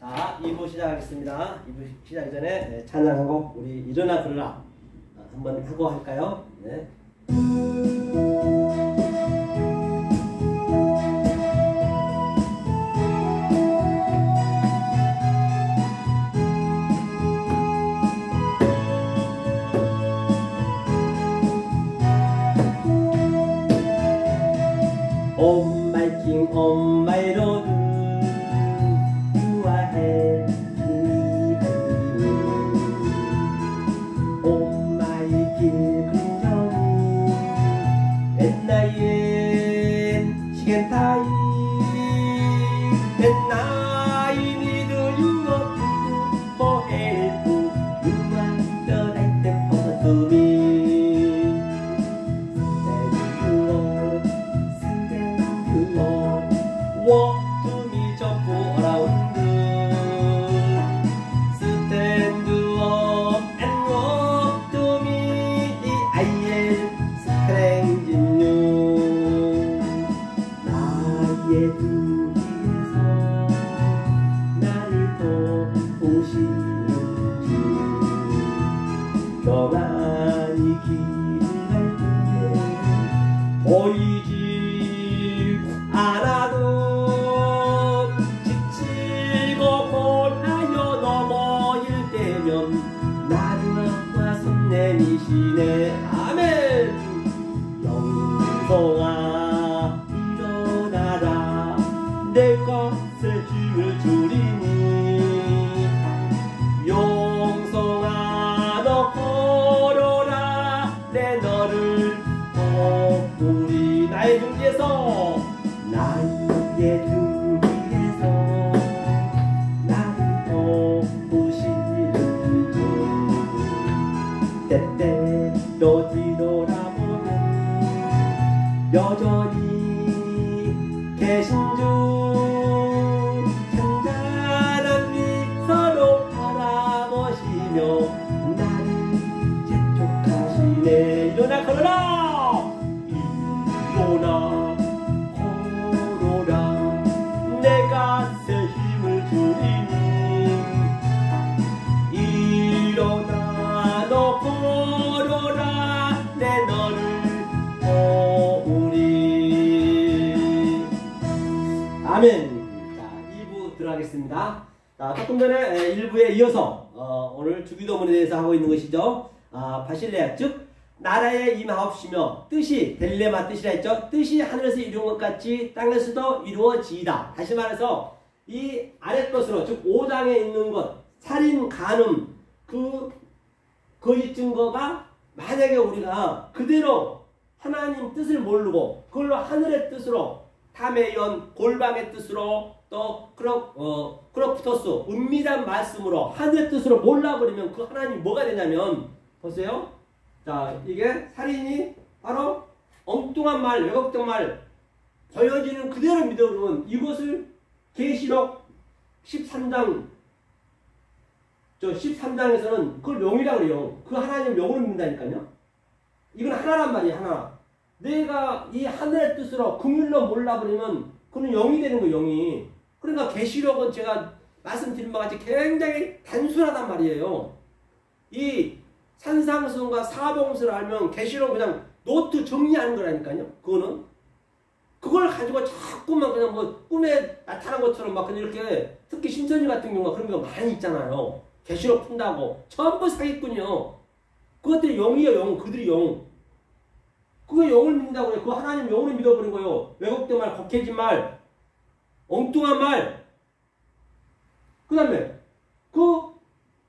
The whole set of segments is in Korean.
자, 2부 시작하겠습니다. 2부 시작하기 전에 찬양 한 곡 우리 일어나 부르라 한번 하고 할까요? 네. On my king, on my lord, you are heavenly being. On my pilgrim journey, and I can't die, and I need you for help. You are the light that comes to me. Walk to me, jump around, stand up and walk to me. I am strength in you. 나의 등 위에서 나를 도우시는 주, 평안히 길을 갈 때에 보이지 않아도 나를 손 내미시네. 아멘. 영성아 일어나라, 내 것에 힘을 주리니. 영성아 너 걸어라, 내 너를 도우리. 나의 등 위에서, 나의 등 위에서 나를 도우시는 때때로 뒤돌아보면 여전히 계신 주, 찬란한 미소로 바라보시며 나를 재촉하시네. 일어나 걸어라, 일어나 걸어라, 내가 새 힘을 주리니. 일어나 너 걸어라, 내 너를 도우리. 아멘. 자, 2부 들어가겠습니다. 자, 조금 전에 1부에 이어서 오늘 주기도문에 대해서 하고 있는 것이죠. 바실레아, 즉 나라에 임하옵시며 뜻이 델레마 뜻이라 했죠. 뜻이 하늘에서 이룬 것 같이 땅에서도 이루어지이다. 다시 말해서 이 아랫것으로, 즉 5장에 있는 것, 살인, 간음, 그 거짓 증거가 만약에 우리가 그대로 하나님 뜻을 모르고 그걸로 하늘의 뜻으로, 타메연 골방의 뜻으로, 또 크로프토스 은밀한 말씀으로 하늘의 뜻으로 몰라버리면 그 하나님이 뭐가 되냐면, 보세요. 자, 이게 살인이 바로 엉뚱한 말, 왜곡된 말, 보여지는 그대로 믿어보면 이것을 계시록 13장 13장에서는 그걸 영이라고 그래요. 그 하나님 영으로 믿는다니까요. 이건 하나란 말이에요. 하나. 내가 이 하늘의 뜻으로 긍휼로 몰라버리면 그는 영이 되는 거예요. 영이. 그러니까 계시록은 제가 말씀드린 바와 같이 굉장히 단순하단 말이에요. 이 산상수훈과 사봉수를 알면 계시록 그냥 노트 정리하는 거라니까요. 그거는. 그걸 가지고 자꾸만 그냥 뭐 꿈에 나타난 것처럼 막 그냥 이렇게, 특히 신천지 같은 경우가 그런 경우가 많이 있잖아요. 계시록 푼다고. 전부 사기꾼이요. 그것들이 영이에요. 영. 그들이 영. 그거 영을 믿는다고 그래요. 그 하나님 영으로 믿어버린 거예요. 왜곡된 말, 곡해진 말, 엉뚱한 말. 그 다음에 그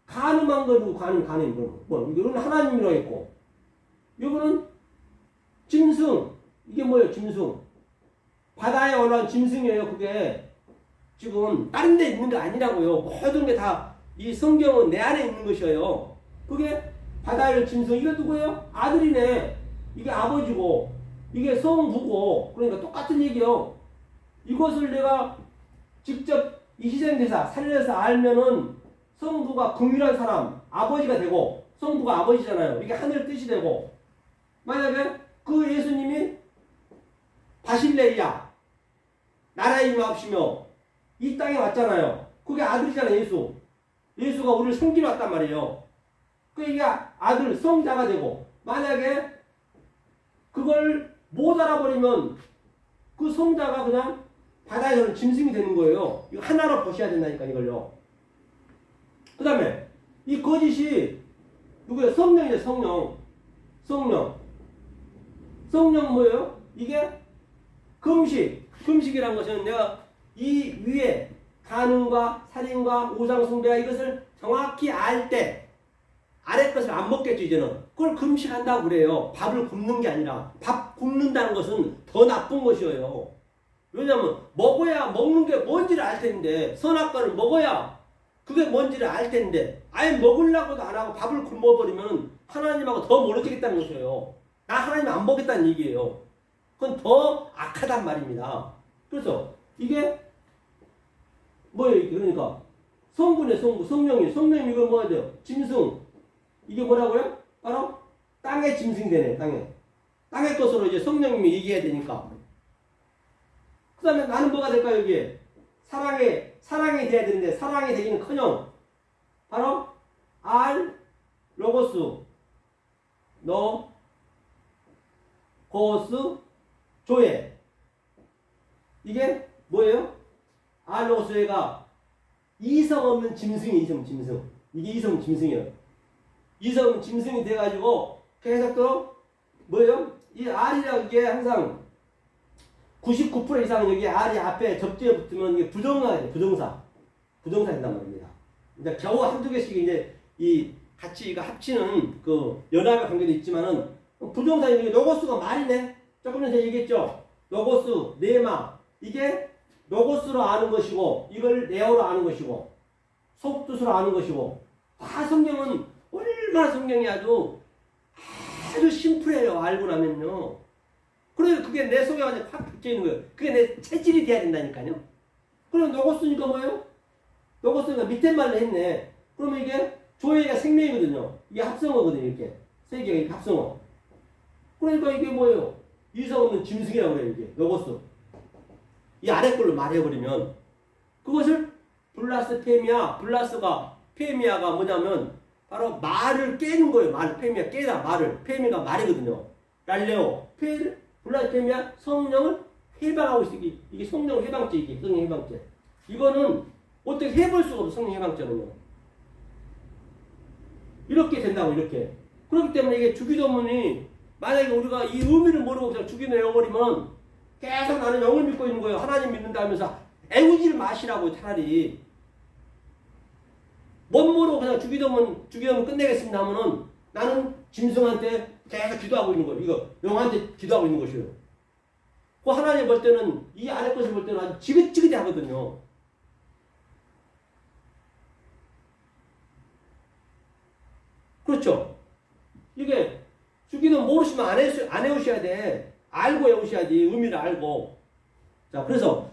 간음한 거 누구? 간음. 뭐 이거는 하나님이라고 했고, 이거는 짐승. 이게 뭐예요? 짐승. 바다에 올라온 짐승이에요. 그게 지금 다른 데 있는 게 아니라고요. 모든 게 다 이 성경은 내 안에 있는 것이에요. 그게 바다의 짐승. 이게 누구예요? 아들이네. 이게 아버지고, 이게 성부고. 그러니까 똑같은 얘기요. 이것을 내가 직접 이 희생대사 살려서 알면은 성부가 긍휼한 사람, 아버지가 되고, 성부가 아버지잖아요. 이게 하늘 뜻이 되고, 만약에 그 예수님이 바실레이아, 나라의 임하옵시며 이 땅에 왔잖아요. 그게 아들이잖아요. 예수. 예수가 우리를 섬기러 왔단 말이에요. 그러니까 아들 성자가 되고 만약에 그걸 못 알아버리면 그 성자가 그냥 바다에서는 짐승이 되는 거예요. 이거 하나로 보셔야 된다니까 이걸요. 그 다음에 이 거짓이 누구예요? 성령이죠. 성령. 성령 뭐예요? 이게 금식. 금식이란 것은 내가 이 위에 간음과 살인과 우상숭배와 이것을 정확히 알 때 아래 것을 안 먹겠죠. 이제는 그걸 금식한다고 그래요. 밥을 굶는 게 아니라 밥 굶는다는 것은 더 나쁜 것이에요. 왜냐하면 먹어야 먹는 게 뭔지를 알 텐데 선악과를 먹어야 그게 뭔지를 알 텐데 아예 먹으려고도 안 하고 밥을 굶어버리면 하나님하고 더 멀어지겠다는 것이에요. 나 하나님 안 먹겠다는 얘기예요. 그건 더 악하단 말입니다. 그래서 이게 뭐예요? 그러니까 성분의 성부, 성령이 이거 뭐야 돼요? 짐승. 이게 뭐라고요? 바로 땅의 짐승이 되네. 땅의 것으로 이제 성령님이 얘기해야 되니까. 그 다음에 나는 뭐가 될까요? 여기에 사랑이 돼야 되는데 사랑이 되기는커녕 바로 로고스 너 고스 조에 이게 뭐예요? 로고스가 이성 없는 짐승이 짐승. 이게 이성 짐승이에요. 이성 없는 짐승이 돼가지고 계속 또 뭐예요? 이 R이라는 게 항상 99% 이상 여기 R이 앞에 접두에 붙으면 이게 부정사가 돼요. 부정사 된단 말입니다. 이제 겨우 한두 개씩 이제 같이 이거 합치는 그 연합의 관계도 있지만은 부정사 이게 로고스가 말이네. 조금 전에 얘기했죠. 로고스, 네마. 이게 로고스로 아는 것이고 이걸 네오로 아는 것이고 속뜻으로 아는 것이고 다 성경은 얼마나 성경이 아주 심플해요. 알고 나면요. 그래서 그게 내 속에 완전 확 박혀있는 거예요. 그게 내 체질이 돼야 된다니까요. 그럼 로고스니까 뭐예요? 로고스니까 밑에 말로 했네. 그러면 이게 조회가 생명이거든요. 이게 합성어거든요. 이렇게 세 개가 이렇게 합성어. 그러니까 이게 뭐예요? 이성 없는 짐승이라고 그래요. 이게 로고스. 이 아래 걸로 말해버리면 그것을 블라스페미아, 페미아가 뭐냐면 바로 말을 깨는 거예요. 페미아 깨다 말을. 페미가 말이거든요. 랄레오, 블라스페미아 성령을 해방하고 있어. 이게 성령 해방죄, 이게 성령 해방죄. 이거는 어떻게 해볼 수가 없어. 성령 해방죄는요. 이렇게 된다고 이렇게. 그렇기 때문에 이게 주기도문이 만약에 우리가 이 의미를 모르고 그냥 주기도 외워버리면 계속 나는 영을 믿고 있는 거예요. 하나님 믿는다 하면서 애우지를 마시라고 차라리. 못 모르고 그냥 주기도문 끝내겠습니다 하면은 나는 짐승한테 계속 기도하고 있는 거예요. 이거 영한테 기도하고 있는 것이에요. 그 하나님 볼 때는 이 아래 것을 볼 때는 아주 지긋지긋해 하거든요. 그렇죠? 이게 주기도문 모르시면 안 해오셔야 돼. 알고 해오셔야지. 의미를 알고. 자, 그래서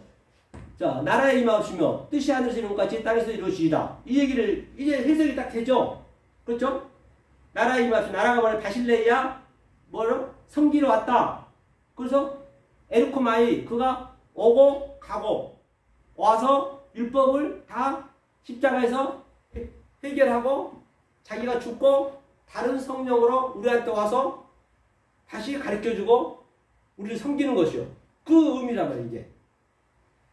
자, 나라에 임하옵시며 뜻이 하늘에서 이룬 것 같이 땅에서 이루어지이다. 이 얘기를 이제 해석이 딱 되죠. 그렇죠? 나라에 임하옵시며 나라가 뭐냐 바실레이야 뭐로 섬기러 왔다. 그래서 에르코마이 그가 오고 가고 와서 율법을 다 십자가에서 해결하고 자기가 죽고 다른 성령으로 우리한테 와서 다시 가르쳐주고 우리를 섬기는 것이요. 그 의미란 말이에요.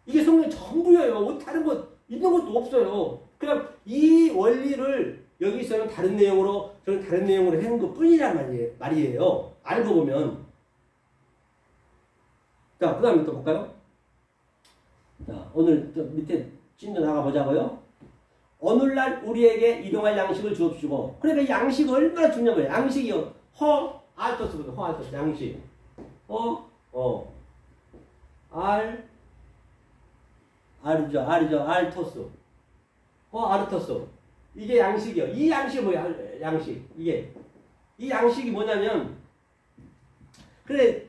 이게 성령 전부예요. 다른 것 있는 것도 없어요. 그냥 이 원리를 여기서는 다른 내용으로 저는 다른 내용으로 해놓은 것 뿐이란 말이에요. 알고 보면. 자, 그 다음에 또 볼까요? 자, 오늘 또 밑에 찐도 나가보자고요. 오늘날 우리에게 이동할 양식을 주옵시고. 그러니까 양식이 얼마나 중요한 거예요. 양식이요. 알토스거든. 알토스. 양식. 알토스. 아르토스. 이게 양식이요. 이 양식이 뭐야? 양식. 이 양식이 뭐냐면, 그래,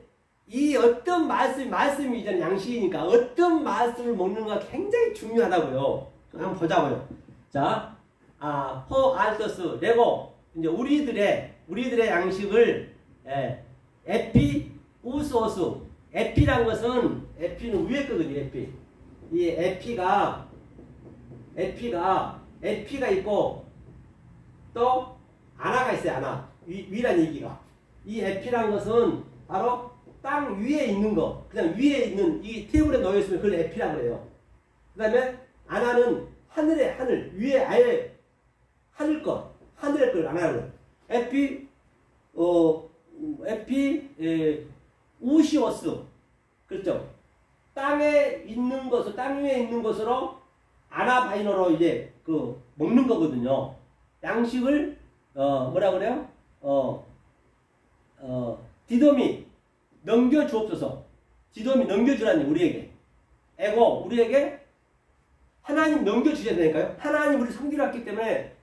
이 어떤 말씀이 이제는 양식이니까 어떤 말씀을 먹는가 굉장히 중요하다고요. 한번 보자고요. 자, 알토스, 레고, 이제 우리들의 양식을, 에피, 우소스, 에피란 것은 에피는 위에 거거든요. 에피. 이 에피가 있고 또 아나가 있어요. 아나. 위란 얘기가. 이 에피란 것은 바로 땅 위에 있는 거. 그냥 위에 있는 이 테이블에 놓여 있으면 그걸 에피라 그래요. 그다음에 아나는 하늘의 하늘 위에 아예 하늘 것 하늘의 걸 아나는 에피 우시오스 그렇죠. 땅에 있는 것을 땅 위에 있는 것으로 아나바이너로 이제 그 먹는 거거든요. 양식을 뭐라 그래요? 디돔이 넘겨주옵소서. 디돔이 넘겨주라니 우리에게. 에고 우리에게 하나님 넘겨주셔야 되니까요. 하나님 우리 섬기러 왔기 때문에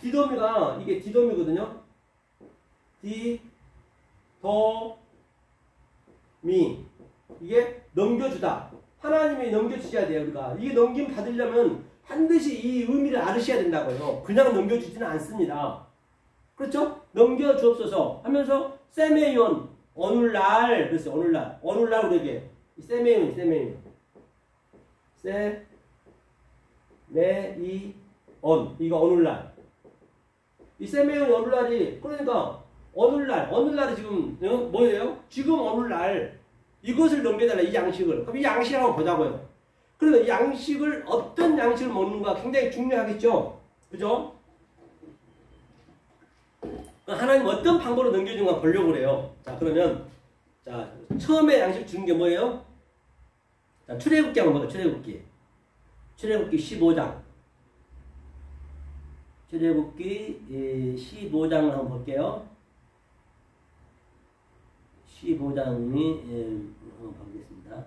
디돔이가 이게 디돔이거든요. 디도미 이게 넘겨주다. 하나님이 넘겨주셔야 돼요. 우리가 이게 넘김 받으려면 반드시 이 의미를 알으셔야 된다고요. 그냥 넘겨주지는 않습니다. 그렇죠? 넘겨주옵소서 하면서 세메이온 오늘날 그랬어요. 오늘날 우리에게 세메이온 이거 오늘날 이 세메이온 오늘날이 그러니까 오늘날이 지금 뭐예요? 지금 오늘날 이것을 넘겨달라 이 양식을. 그럼 이 양식을 한번 보자고요. 그러면 이 양식을 어떤 양식을 먹는가 굉장히 중요하겠죠. 그죠? 하나님 어떤 방법으로 넘겨주는가 보려고 그래요. 자, 그러면, 자, 처음에 양식 주는 게 뭐예요? 자, 출애굽기 한번 보자, 출애굽기 15장. 출애굽기 15장을 한번 볼게요. 15장이, 한번 보겠습니다.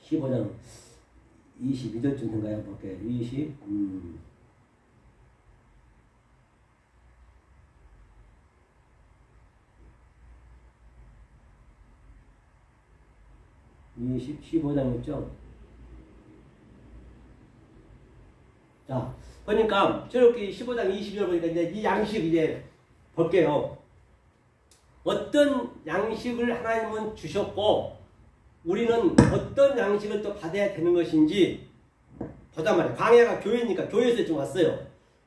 15장 22절쯤 된가요? 볼게요. 15장이었죠? 자, 그러니까, 출애굽기 15장 22절 보니까 이제 이 양식 이제 볼게요. 어떤 양식을 하나님은 주셨고, 우리는 어떤 양식을 또 받아야 되는 것인지, 보단 말이에요. 광야가 교회니까 교회에서 지금 왔어요.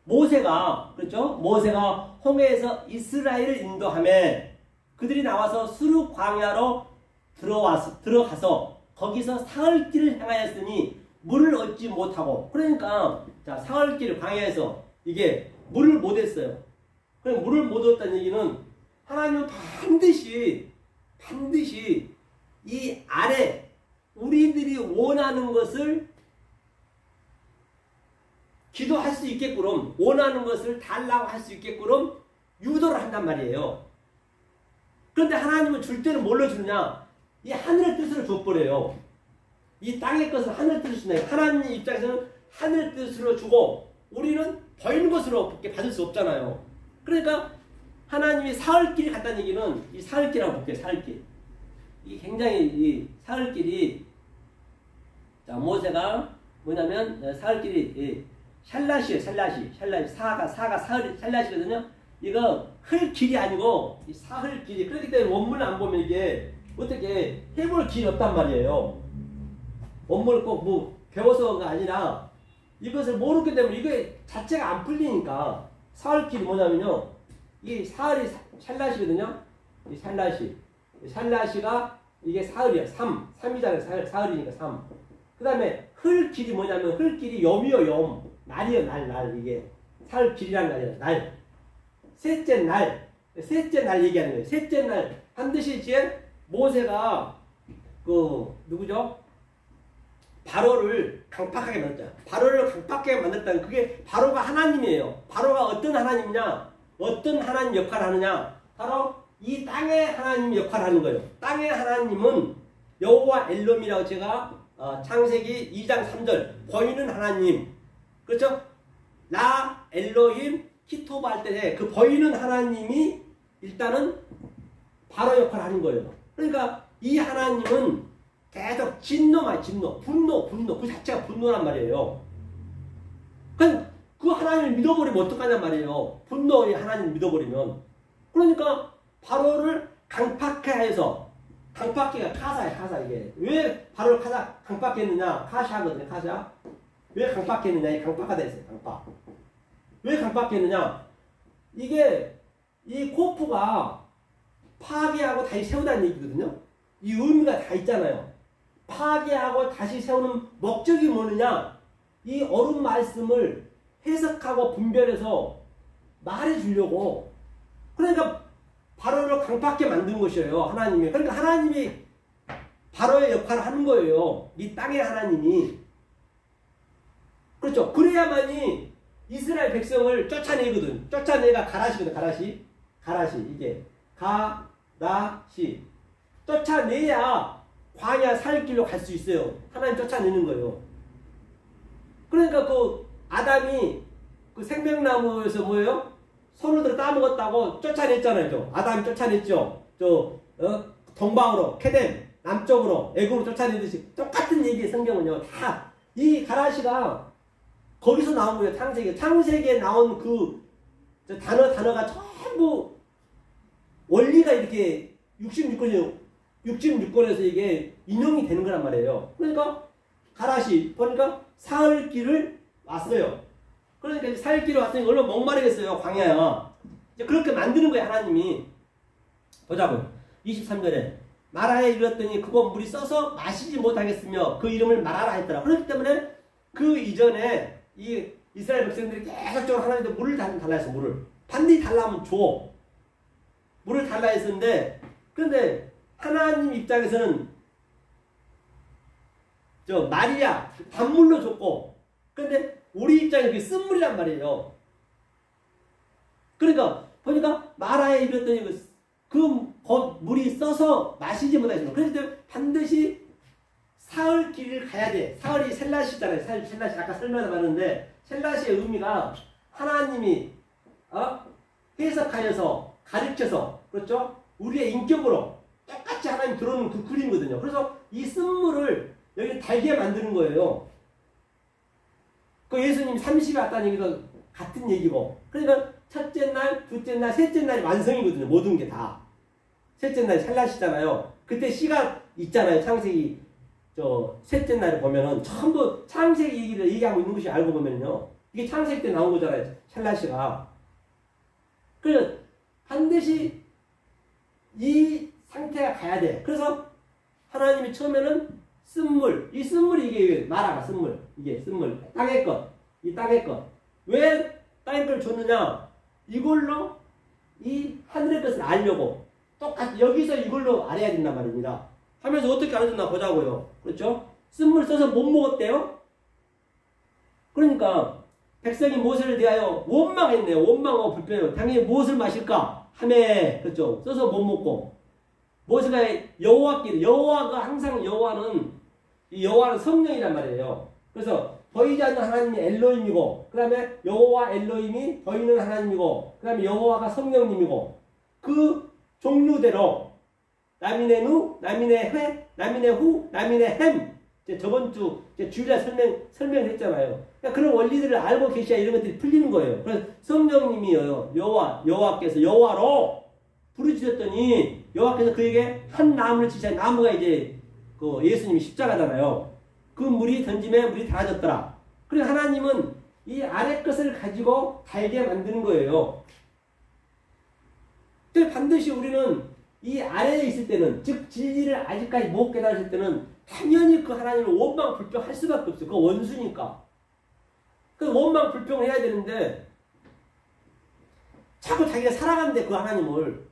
모세가, 그렇죠? 모세가 홍해에서 이스라엘을 인도하며 그들이 나와서 수르 광야로 들어가서 거기서 사흘길을 향하였으니 물을 얻지 못하고 그러니까 자 사흘길 광야에서 이게 물을 못 얻었어요. 그럼 물을 못 얻었다는 얘기는 하나님은 반드시 이 아래 우리들이 원하는 것을 기도할 수 있게끔 원하는 것을 달라고 할 수 있게끔 유도를 한단 말이에요. 그런데 하나님은 줄 때는 뭘로 주느냐? 이 하늘의 뜻으로 줘버려요. 이 땅의 것을 하늘의 뜻으로 주나요? 하나님 입장에서는 하늘의 뜻으로 주고 우리는 보이는 것으로 받을 수 없잖아요. 그러니까 하나님이 사흘길이 갔다는 얘기는 이 사흘길이라고 볼게요. 사흘길. 이 굉장히 이 사흘길이 자 모세가 뭐냐면 사흘길이 샬라시예요. 사가 샬라시거든요. 이거 흘길이 아니고 이 사흘길이 그렇기 때문에 원문을 안 보면 이게 어떻게 해볼 길이 없단 말이에요. 원문을 꼭 뭐 배워서가 아니라 이것을 모르기 때문에 이게 자체가 안 풀리니까 사흘길이 뭐냐면요. 이 사흘이 샬라시거든요. 이 샬라시가 이게 사흘이야. 3이잖아요. 사흘이니까 3. 그 다음에 흘길이 뭐냐면 흘길이 염이요. 염. 날이요. 날. 이게 사흘길이라는 게 아니라 날. 셋째 날 얘기하는 거예요. 셋째 날 반드시 이제 모세가 그 누구죠? 바로를 강팍하게 만들었다. 바로를 강팍하게 만들었다는 그게 바로가 하나님이에요. 바로가 어떤 하나님이냐? 어떤 하나님 역할을 하느냐? 바로 이 땅의 하나님 역할을 하는 거예요. 땅의 하나님은 여호와 엘롬이라고 제가 창세기 2장 3절 보이는 하나님 그렇죠? 라 엘로힘 키토브 할 때 그 보이는 하나님이 일단은 바로 역할을 하는 거예요. 그러니까 이 하나님은 계속 분노 그 자체가 분노란 말이에요. 그러니까 그 하나님을 믿어버리면 어떡하냔 말이에요. 분노의 하나님을 믿어버리면. 그러니까 바로를 강팍해 해서, 강팍해가 카사야, 카사. 이게 왜 바로를 강팍해 했느냐? 카샤거든요, 카샤. 왜 강팍해 했느냐? 이 강팍하다 했어요, 강팍. 왜 강팍해 했느냐? 이게 이 코프가 파괴하고 다시 세우다는 얘기거든요. 이 의미가 다 있잖아요. 파괴하고 다시 세우는 목적이 뭐느냐? 이 어른 말씀을 해석하고 분별해서 말해주려고. 그러니까 바로를 강팍하게 만든 것이에요, 하나님이. 그러니까 하나님이 바로의 역할을 하는 거예요. 이 땅의 하나님이. 그렇죠. 그래야만이 이스라엘 백성을 쫓아내거든. 쫓아내가 가라시거든, 가라시. 가라시, 이게. 가라시. 쫓아내야 광야 살 길로 갈 수 있어요. 하나님 쫓아내는 거예요. 그러니까 그 아담이 그 생명나무에서 뭐예요? 손을 들어 따먹었다고 쫓아냈잖아요. 아담이 쫓아냈죠. 동방으로, 케덴, 남쪽으로, 애굽으로 쫓아내듯이 똑같은 얘기의 성경은요. 다 이 가라시가 거기서 나온 거예요. 창세기. 창세기에 나온 그 단어가 전부 원리가 이렇게 66권에서 이게 인용이 되는 거란 말이에요. 그러니까 가라시 보니까 사흘 길을 왔어요. 그러니까 사흘 길을 왔으니 얼마나 목마르겠어요, 광야야. 이제 그렇게 만드는 거예요, 하나님이. 보자고요. 23절에 마라에 이르렀더니 그곳 물이 써서 마시지 못하겠으며 그 이름을 마라라 했더라. 그렇기 때문에 그 이전에 이 이스라엘 백성들이 계속적으로 하나님한테 물을 달라 했어. 물을 반드시 달라면 줘. 물을 달라 했었는데, 그런데 하나님 입장에서는 말이야 단물로 줬고, 그런데 우리 입장에 그게 쓴물이란 말이에요. 그러니까 보니까 마라에 이르렀더니 그 물이 써서 마시지 못하겠어. 그래서 반드시 사흘 길을 가야 돼. 사흘이 셀라시잖아요. 셀라시 아까 설명해봤는데, 셀라시의 의미가 하나님이 해석하여서 가르쳐서, 그렇죠? 우리의 인격으로 똑같이 하나님 들어오는 그 그림이거든요. 그래서 이 쓴물을 여기 달게 만드는 거예요. 그 예수님 30에 왔다는 얘기도 같은 얘기고. 그러니까 첫째 날, 둘째 날, 셋째 날이 완성이거든요. 모든 게 다. 셋째 날이 셀라시잖아요. 그때 씨가 있잖아요. 창세기 셋째 날에 보면은 전부 창세기 얘기를 얘기하고 있는 것이, 알고 보면요. 이게 창세기 때 나온 거잖아요. 셀라시가. 그래서 반드시 이 상태가 가야 돼. 그래서 하나님이 처음에는 쓴물, 이 쓴물이 이게 마라가 쓴물, 이게 쓴물, 땅의 것, 이 땅의 것. 왜 땅의 것을 줬느냐? 이걸로 이 하늘의 것을 알려고. 똑같이 여기서 이걸로 알아야 된단 말입니다. 하면서 어떻게 알아줬나 보자고요. 그렇죠? 쓴물 써서 못 먹었대요. 그러니까 백성이 모세를 대하여 원망했네요. 원망하고 불평해요. 당연히 무엇을 마실까? 하매, 그렇죠? 써서 못 먹고. 모세가 여호와가 항상 여호와는 성령이란 말이에요. 그래서 보이지 않는 하나님이 엘로힘이고, 그 다음에 여호와 엘로힘이 보이는 하나님이고, 그 다음에 여호와가 성령님이고, 그 종류대로 남인의 누, 남인의 해, 남인의 후, 남인의 햄. 저번 주 주일날 설명을 했잖아요. 그러니까 그런 원리들을 알고 계셔야 이런 것들이 풀리는 거예요. 그래서 성령님이요, 여호와께서 여호와로 부르짖었더니 여호와께서 그에게 한 나무를 지시하. 나무가 이제 그 예수님이 십자가잖아요. 그 물이 던짐에 물이 달아졌더라. 그래서 하나님은 이 아래 것을 가지고 달게 만드는 거예요. 근데 반드시 우리는 이 아래에 있을 때는, 즉 진리를 아직까지 못 깨달을 때는 당연히 그 하나님을 원망 불평할 수밖에 없어요. 그 원수니까. 그 원망 불평을 해야 되는데 자꾸 자기가 살아간대, 그 하나님을.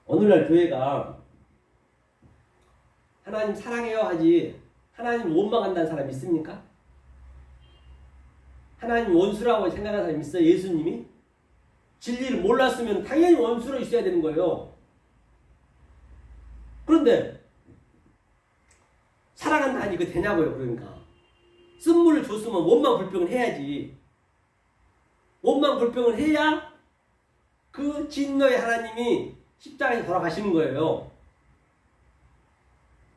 오늘날 교회가 하나님 사랑해요 하지 하나님 원망한다는 사람 있습니까? 하나님 원수라고 생각하는 사람 있어요? 예수님이? 진리를 몰랐으면 당연히 원수로 있어야 되는 거예요. 그런데 사랑한다 하니 이거 되냐고요. 그러니까 쓴물을 줬으면 원망 불평을 해야지. 원망 불평을 해야 그 진노의 하나님이 십자가에 돌아가시는 거예요.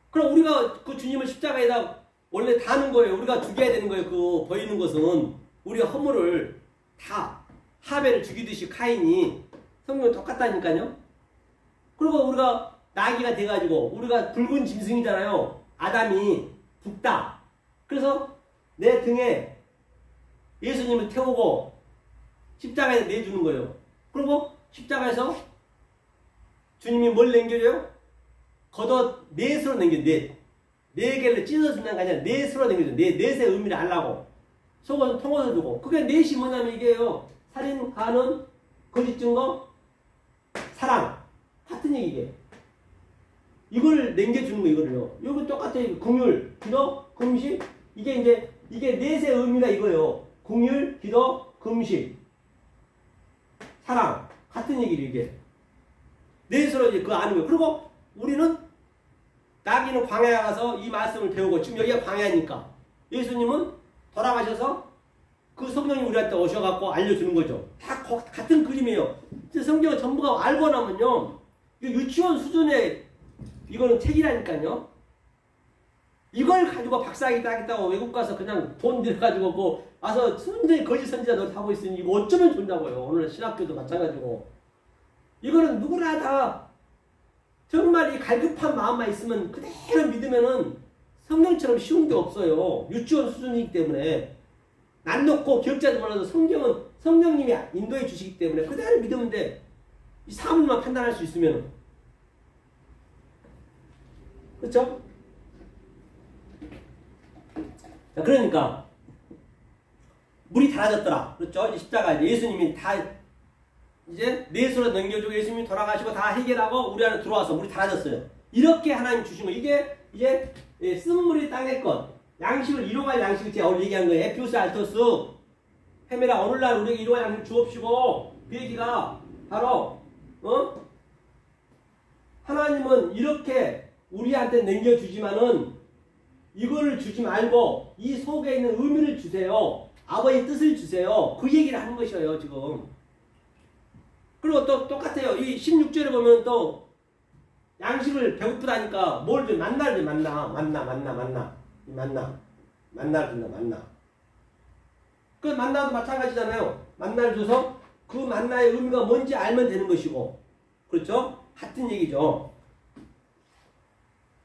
그럼 우리가 그 주님을 십자가에다 원래 다는 거예요. 우리가 죽여야 되는 거예요. 그 보이는 것은 우리가 허물을 다 하벨을 죽이듯이 카인이 성경은 똑같다니까요. 그리고 우리가 나귀가 돼가지고 우리가 붉은 짐승이잖아요. 아담이 붉다. 그래서 내 등에 예수님을 태우고 십자가에 내주는 거예요. 그리고 십자가에서 주님이 뭘 남겨줘요? 걷어 넷으로 남겨줘. 네 개를 찢어준다는 게 아니라 넷으로 남겨줘. 넷의 의미를 알라고. 속옷은 통옷을 주고. 그게 넷이 뭐냐면 이게요. 살인, 간음, 거짓 증거, 사랑. 같은 얘기게. 이걸 남겨주는 거 이거를요. 이거 똑같아요. 긍휼, 기도, 금식. 이게 넷의 의미가 이거예요. 긍휼, 기도, 금식, 사랑. 같은 얘기를 이게. 넷으로 이제 그거 아는 거예요. 그리고 우리는 나귀는 광야에 가서 이 말씀을 배우고 지금 여기가 광야니까 예수님은 돌아가셔서 그 성령이 우리한테 오셔갖고 알려주는 거죠. 다 같은 그림이에요. 성경은 전부가 알고 나면요. 유치원 수준의 이거는 책이라니까요. 이걸 가지고 박사학위 따겠다고 외국 가서 그냥 돈 들여가지고 뭐 와서 순전히 거짓 선지자 노릇 하고 있으니 이거 어쩌면 좋냐고요. 오늘 신학교도 마찬가지고. 이거는 누구나 다 정말 이 갈급한 마음만 있으면 그대로 믿으면은 성령처럼 쉬운 게 없어요. 유치원 수준이기 때문에. 난 놓고 기억자도 몰라도 성경은 성령님이 인도해 주시기 때문에 그대로 믿으면 돼. 이 사물만 판단할 수 있으면. 그렇죠? 자, 그러니까 물이 달아졌더라. 그렇죠? 이제 십자가 예수님이 다 이제 넷으로 넘겨주고 예수님이 돌아가시고 다 해결하고 우리 안에 들어와서 물이 달아졌어요. 이렇게 하나님 주신 거. 이게 이제 쓴 물이 땅의 것. 양식을 이용할 양식을 제가 오늘 얘기한 거예요. 에피우스 알토스 헤메라 오늘날 우리에게 이용할 양식을 주옵시고 그 얘기가 바로 하나님은 이렇게 우리한테 남겨주지만은 이걸 주지 말고 이 속에 있는 의미를 주세요. 아버지의 뜻을 주세요. 그 얘기를 하는 것이에요 지금. 그리고 또 똑같아요. 이 16절에 보면 또 양식을 배고프다니까 뭘 줘? 만나를 줘. 만나를 준다. 만나. 그 만나도 마찬가지잖아요. 만나를 줘서 그 만나의 의미가 뭔지 알면 되는 것이고. 그렇죠? 같은 얘기죠.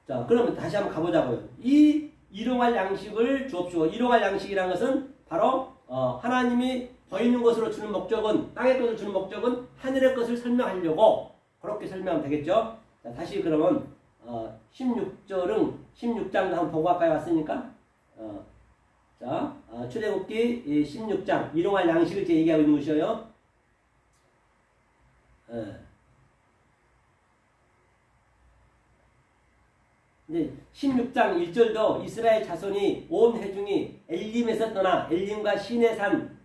자, 그러면 다시 한번 가보자고요. 이 일용할 양식을 주옵시고. 일용할 양식이라는 것은 바로 하나님이 보이는 것으로 주는 목적은 땅의 것을 주는 목적은 하늘의 것을 설명하려고 그렇게 설명하면 되겠죠. 자, 다시 그러면 16절은 16장도 한번 보고 가까이 왔으니까 자, 출애굽기 16장 일용할 양식을 제 얘기하고 있는 것이에요. 이제 16장 1절도 이스라엘 자손이 온 회중이 엘림에서 떠나 엘림과 시내산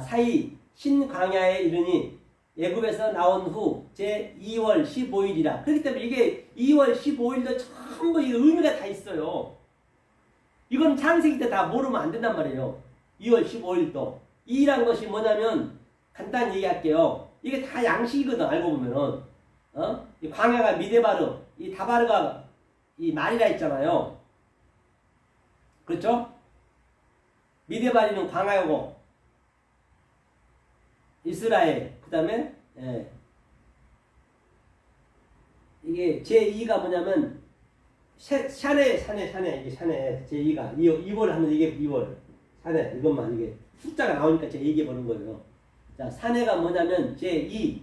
사이 신광야에 이르니 애굽에서 나온 후 제2월 15일이라. 그렇기 때문에 이게 2월 15일도 전부 이 의미가 다 있어요. 이건 창세기 때 다 모르면 안 된단 말이에요. 2월 15일도. 이란 것이 뭐냐면 간단히 얘기할게요. 이게 다 양식이거든. 알고 보면은 이 광야가 미데바르, 이 다바르가 이 말이라 했잖아요. 그렇죠? 미데바리는 광야고 이스라엘 그 다음에 이게 제2가 뭐냐면 샤네 이게 샤네 제2가 2월 하면 이게 2월 샤네 이것만 이게 숫자가 나오니까 제가 얘기해 보는 거예요. 자, 사내가 뭐냐면 제2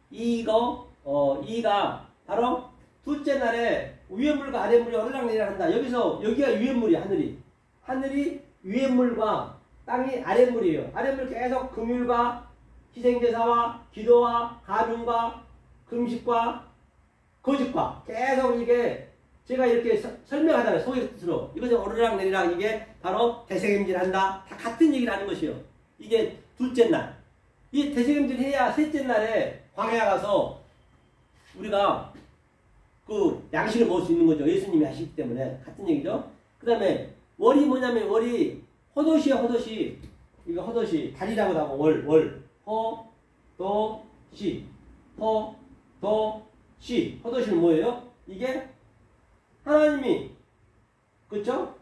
이거 2가 바로 둘째 날에 위에 물과 아래 물이 오르락내리락 한다. 여기가 위에 물이야. 하늘이 위에 물과 땅이 아래 물이에요. 아래 물 계속 긍휼과 희생제사와 기도와 가중과 금식과 거짓과 계속 이게 제가 이렇게 설명하잖아요. 소의 뜻으로. 이것이 오르락내리락 이게 바로 대세김질한다. 다 같은 얘기를 하는 것이에요. 이게 둘째 날. 이 대세김질 해야 셋째 날에 광야 가서 우리가 그 양식을 먹을 수 있는 거죠. 예수님이 하시기 때문에. 같은 얘기죠. 그 다음에 월이 뭐냐면 월이 호도시야 호도시. 이거 호도시. 달이라고 하고 월. 호도시. 호도시. 호도시는 뭐예요? 이게 하나님이 그렇죠?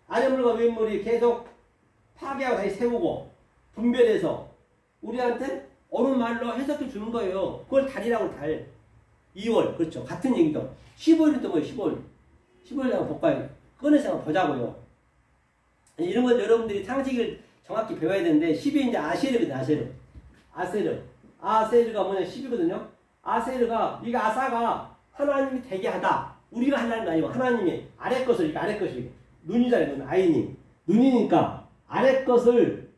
아랫물과 윗물이 계속 파괴하고 다시 세우고 분별해서 우리한테 어느 말로 해석해 주는 거예요. 그걸 달이라고 달. 2월 그렇죠. 같은 얘기도. 15일은 또 뭐예요? 15일. 15일 한번 볼까요? 꺼내서 한번 보자고요. 이런 건 여러분들이 상식을 정확히 배워야 되는데 10이 이제 아세르거든요. 아세르. 아세르가 뭐냐? 10이거든요. 아세르가 이가 아사가 하나님이 되게 하다. 우리가 하려는 거 아니고 하나님이 아래 것을 이게 아래 것이 눈이잖아요. 눈 아이니. 눈이니까 아래 것을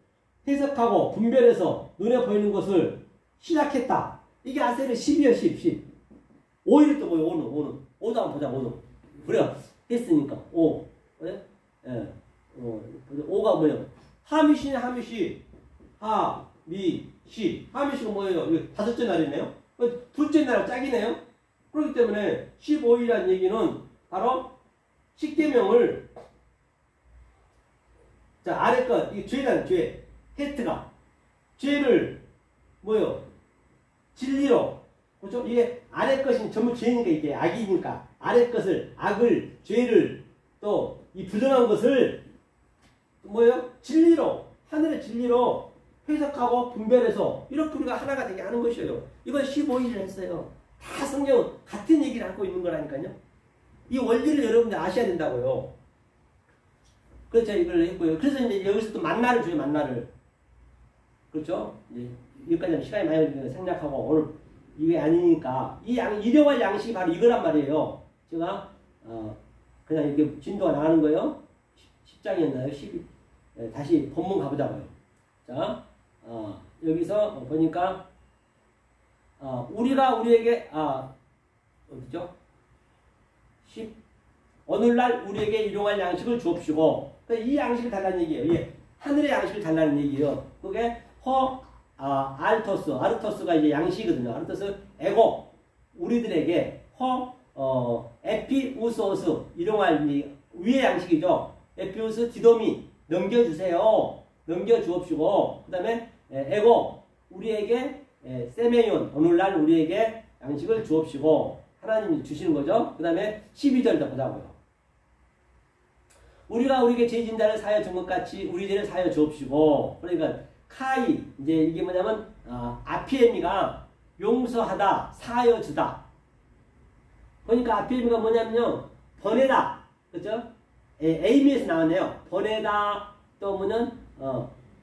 해석하고 분별해서 눈에 보이는 것을 시작했다. 이게 아세르 10이요. 10. 5일 또 뭐예요? 5는. 5도 한번 보자. 5는. 그래요. 했으니까 5. 그래? 예. 5가 뭐예요? 하미시네. 하미시. 하미시. 하미시가 뭐예요? 이거 다섯째 날이네요. 둘째 날 짝이네요. 그렇기 때문에 15일이라는 얘기는 바로 십계명을 자 아래 것 이게 죄라는 죄 헤트가 죄를 뭐요? 진리로 그렇죠? 이게 아래 것이 전부 죄니까 이게 악이니까 아래 것을 악을 죄를 또 이 부정한 것을 뭐예요? 진리로 하늘의 진리로 해석하고 분별해서 이렇게 우리가 하나가 되게 하는 것이에요. 이건 15일을 했어요. 다 성경은 같은 얘기를 하고 있는 거라니까요. 이 원리를 여러분들 아셔야 된다고요. 그래서 제가 이걸 했고요. 그래서 이제 여기서 또 만나를 줘요. 만나를. 그렇죠? 이제 여기까지 시간이 많이 걸리니까 생략하고 오늘 이게 아니니까 이 일용할 양식이 바로 이거란 말이에요. 제가 그냥 이렇게 진도가 나가는 거예요. 10장이었나요? 12. 네, 다시 본문 가보자고요. 자, 여기서 보니까 우리가 우리에게 어디죠? 10. 오늘날 우리에게 일용할 양식을 주옵시고 이 양식을 달라는 얘기예요. 예, 하늘의 양식을 달라는 얘기예요. 그게 아르토스. 아르토스가 이제 양식이거든요. 아르토스 에고 우리들에게 에피우스오스 일용할 위의 양식이죠. 에피우스 디도미 넘겨주세요. 넘겨주옵시고 그 다음에 에고 우리에게 세메온 오늘날 우리에게 양식을 주옵시고 하나님이 주시는 거죠. 그 다음에 12절도 보자고요. 우리가 우리에게 죄 진 자를 사하여 준 것 같이 우리 죄를 사하여 주옵시고 그러니까 카이 이제 이게 뭐냐면 아피에미가 용서하다 사하여 주다. 그러니까 아피에미가 뭐냐면요 번에다 그렇죠? 에이미에서 나왔네요. 번에다 또 뭐는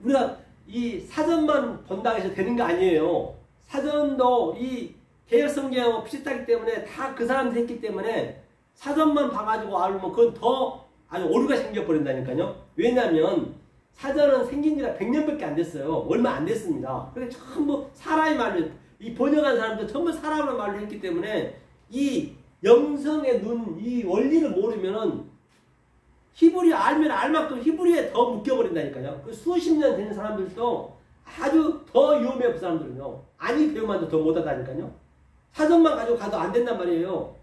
우리가 이 사전만 본다고 해서 되는 거 아니에요. 사전도 이 개혁성경하고 비슷하기 때문에 다 그 사람들이 했기 때문에 사전만 봐가지고 알면 그건 더 아주 오류가 생겨버린다니까요. 왜냐하면 사전은 생긴 지가 100년밖에 안 됐어요. 얼마 안 됐습니다. 그래서 전부 사람의 말로 이 번역한 사람들 전부 사람의 말로 했기 때문에 이 영성의 눈, 이 원리를 모르면은 히브리 알면 알만큼 히브리에 더 묶여버린다니까요. 그 수십 년 되는 사람들도 아주 더 위험해요. 그 사람들은요. 아니 배우만도 더 못하다니까요. 사전만 가지고 가도 안 된단 말이에요.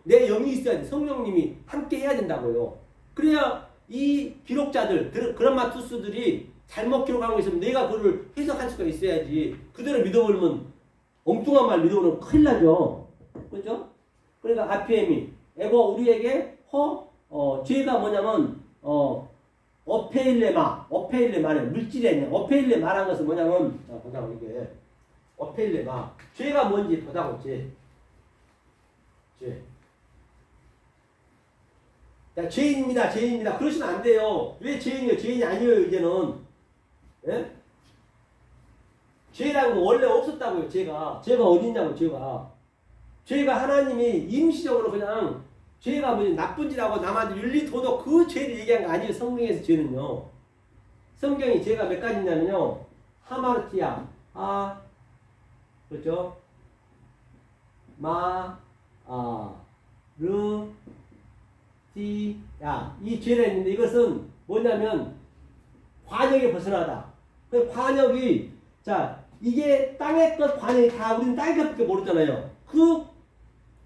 내 영이 있어야 돼. 성령님이 함께 해야 된다고요. 그래야 이 기록자들, 그라마투스들이 잘못 기록한 거 있으면 내가 그걸 해석할 수가 있어야지. 그대로 믿어버리면 엉뚱한 말 믿어버리면 큰일 나죠. 그렇죠? 그러니까 아피엠이 에고 우리에게 죄가 뭐냐면 어페일레마는 물질에 있는 어페일레마라는 것은 뭐냐면 보자고 이게 어페일레마 죄가 뭔지 보자고 죄. 야, 죄인입니다. 그러시면 안 돼요. 왜 죄인이에요? 죄인이 아니에요, 이제는. 예? 죄라는 거 원래 없었다고요, 죄가. 죄가 어딨냐고, 죄가 하나님이 임시적으로 그냥 죄가 뭐 나쁜 짓하고 남한테 윤리, 도덕 그 죄를 얘기한 거 아니에요, 성경에서 죄는요. 성경이 죄가 몇 가지냐면요. 하마르티아, 그렇죠? 이 죄가 있는데 이것은 뭐냐면 관역에 벗어나다. 그 관역이 이게 땅의 것 관역이 다 우리는 땅의 것밖에 모르잖아요.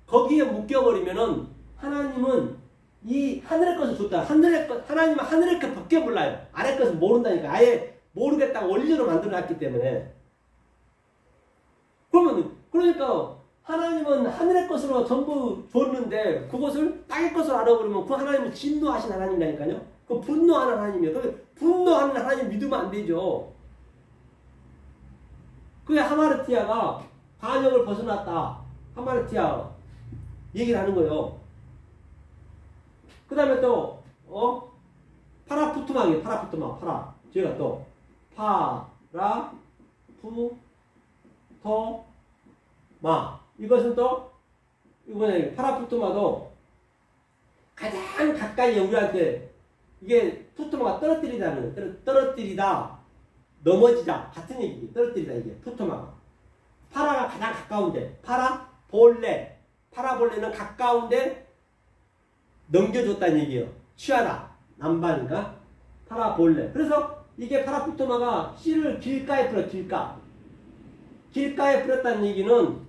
거기에 묶여버리면은 하나님은 이 하늘의 것을 줬다. 하나님은 하늘의 것밖에 몰라요. 아래 것을 모른다니까. 아예 모르겠다고 원리로 만들어놨기 때문에. 그러니까 하나님은 하늘의 것으로 전부 줬는데 그것을 땅의 것으로 알아버리면 그 하나님은 진노하신 하나님이라니까요. 그 분노하는 하나님이에요. 분노하는 하나님 믿으면 안 되죠. 그게 하마르티아가 반역을 벗어났다. 하마르티아 얘기를 하는 거예요. 그 다음에 또 파라푸토막이에요. 파라푸토막. 파라. 저희가 또 파라푸토마. 이것은 또 이번에 파라푸토마도 가장 가까이 우리한테 이게 푸토마가 떨어뜨리다 넘어지다 같은 얘기. 떨어뜨리다 이게 푸토마가. 파라가 가장 가까운데 파라볼레는 가까운데 넘겨줬다는 얘기예요. 취하다. 남반인가? 파라볼레. 그래서 이게 파라푸토마가 씨를 길가에 뿌려. 길가에 뿌렸다는 얘기는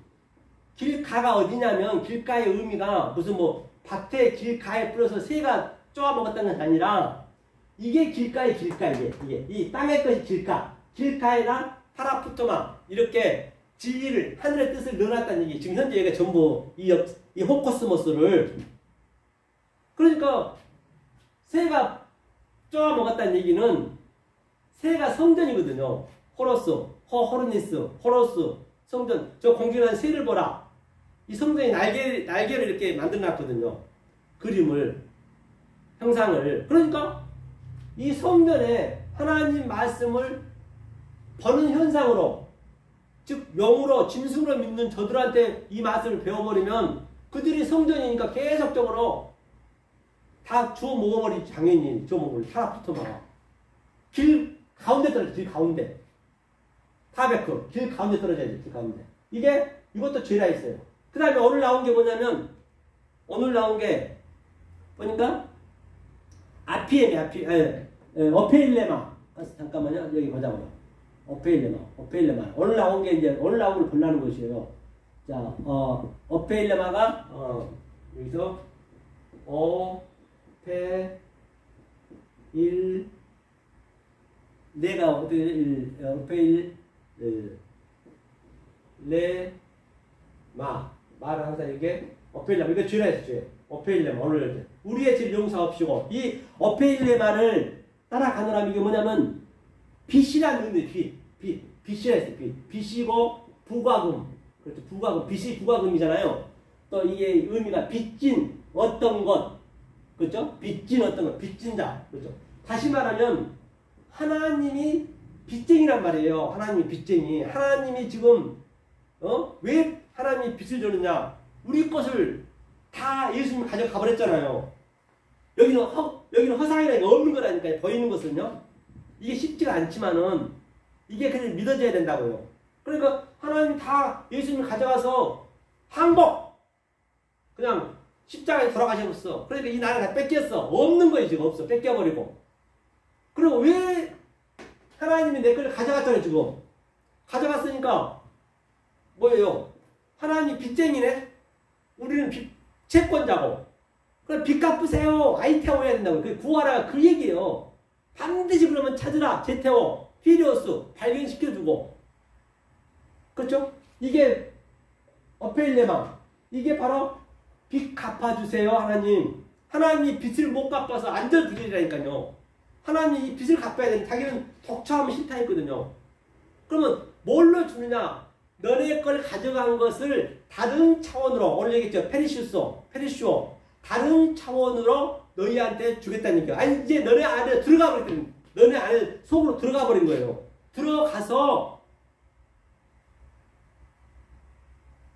길가가 어디냐면 길가의 의미가 무슨 뭐 밭에 길가에 뿌려서 새가 쪼아먹었다는 것이 아니라 이게 길가의 길가 이게 이 땅의 것이 길가에다 파라푸토마 이렇게 진리를 하늘의 뜻을 넣어놨다는 얘기. 지금 현재 얘가 전부 이 호코스모스를 그러니까 새가 쪼아먹었다는 얘기는 새가 성전이거든요. 호르니스 성전. 저 공중한 새를 보라. 이 성전이 날개를 이렇게 만들어놨거든요. 그림을 형상을. 그러니까 이 성전에 하나님 말씀을 보는 현상으로 즉 영으로 짐승으로 믿는 저들한테 이 말씀을 배워버리면 그들이 성전이니까 계속적으로 다 주워 먹어버리지. 당연히 주워 먹어버리지. 파라푸토마가 길 가운데 떨어져. 길 가운데 타베크 길 가운데 떨어져야 돼. 길 가운데. 이것도 죄라 있어요. 그 다음에 오늘 나온 게 뭐냐면 오늘 나온 게 보니까 어페일레마. 잠깐만요. 여기 보자고요. 어페일레마. 오늘 나온 게 이제 오늘 나온 걸 보려는 것이에요. 자, 어페일레마가 여기서 내가 어페일레마 말은 항상 이게 어페일레마 이거 죄라 했어. 죄. 어페일레마 오늘 우리의 죄를 용서하옵시고 이 어페일레마를 따라가느라면 이게 뭐냐면 빛이라는 의미. 빛이라 했어. 빛이고 부과금. 그렇죠. 부과금. 빛이 부과금이잖아요. 또 이게 의미가 빚진 어떤 것. 그렇죠? 빚진 어떤 것. 빚진 자. 그렇죠. 다시 말하면 하나님이 빚쟁이란 말이에요. 하나님이 빚쟁이. 하나님이 지금 왜 하나님이 빚을 줬느냐? 우리 것을 다 예수님이 가져가 버렸잖아요. 여기는 허상이라니까 없는 거라니까요. 보이는 것은요. 이게 쉽지가 않지만은 이게 그냥 믿어져야 된다고요. 그러니까 하나님이 다 예수님이 가져가서 항복 그냥 십자가에 돌아가셨어. 그러니까 이 나라를 다 뺏겼어. 없는 거예요. 지금 없어. 뺏겨버리고. 그리고 왜 하나님이 내 걸 가져갔잖아요. 지금 가져갔으니까 뭐예요? 하나님이 빚쟁이네. 우리는 채권자고. 그럼 빚 갚으세요. 아이테오 해야 된다고. 그 구하라 그 얘기예요. 반드시 그러면 찾으라. 제테오 피리오스 발견시켜주고. 그렇죠? 이게 어페일레마. 이게 바로 빚 갚아주세요. 하나님. 하나님이 빚을 못 갚아서 안전부질이라니까요. 하나님이 이 빚을 갚아야 되는데 자기는 독처하면 싫다 했거든요. 그러면 뭘로 주느냐? 너네 걸 가져간 것을 다른 차원으로 오늘 얘기했죠. 페리슈오 다른 차원으로 너희한테 주겠다는 얘기예요. 아니 이제 너네 안에 들어가 버렸거든. 너네 안에 속으로 들어가 버린 거예요. 들어가서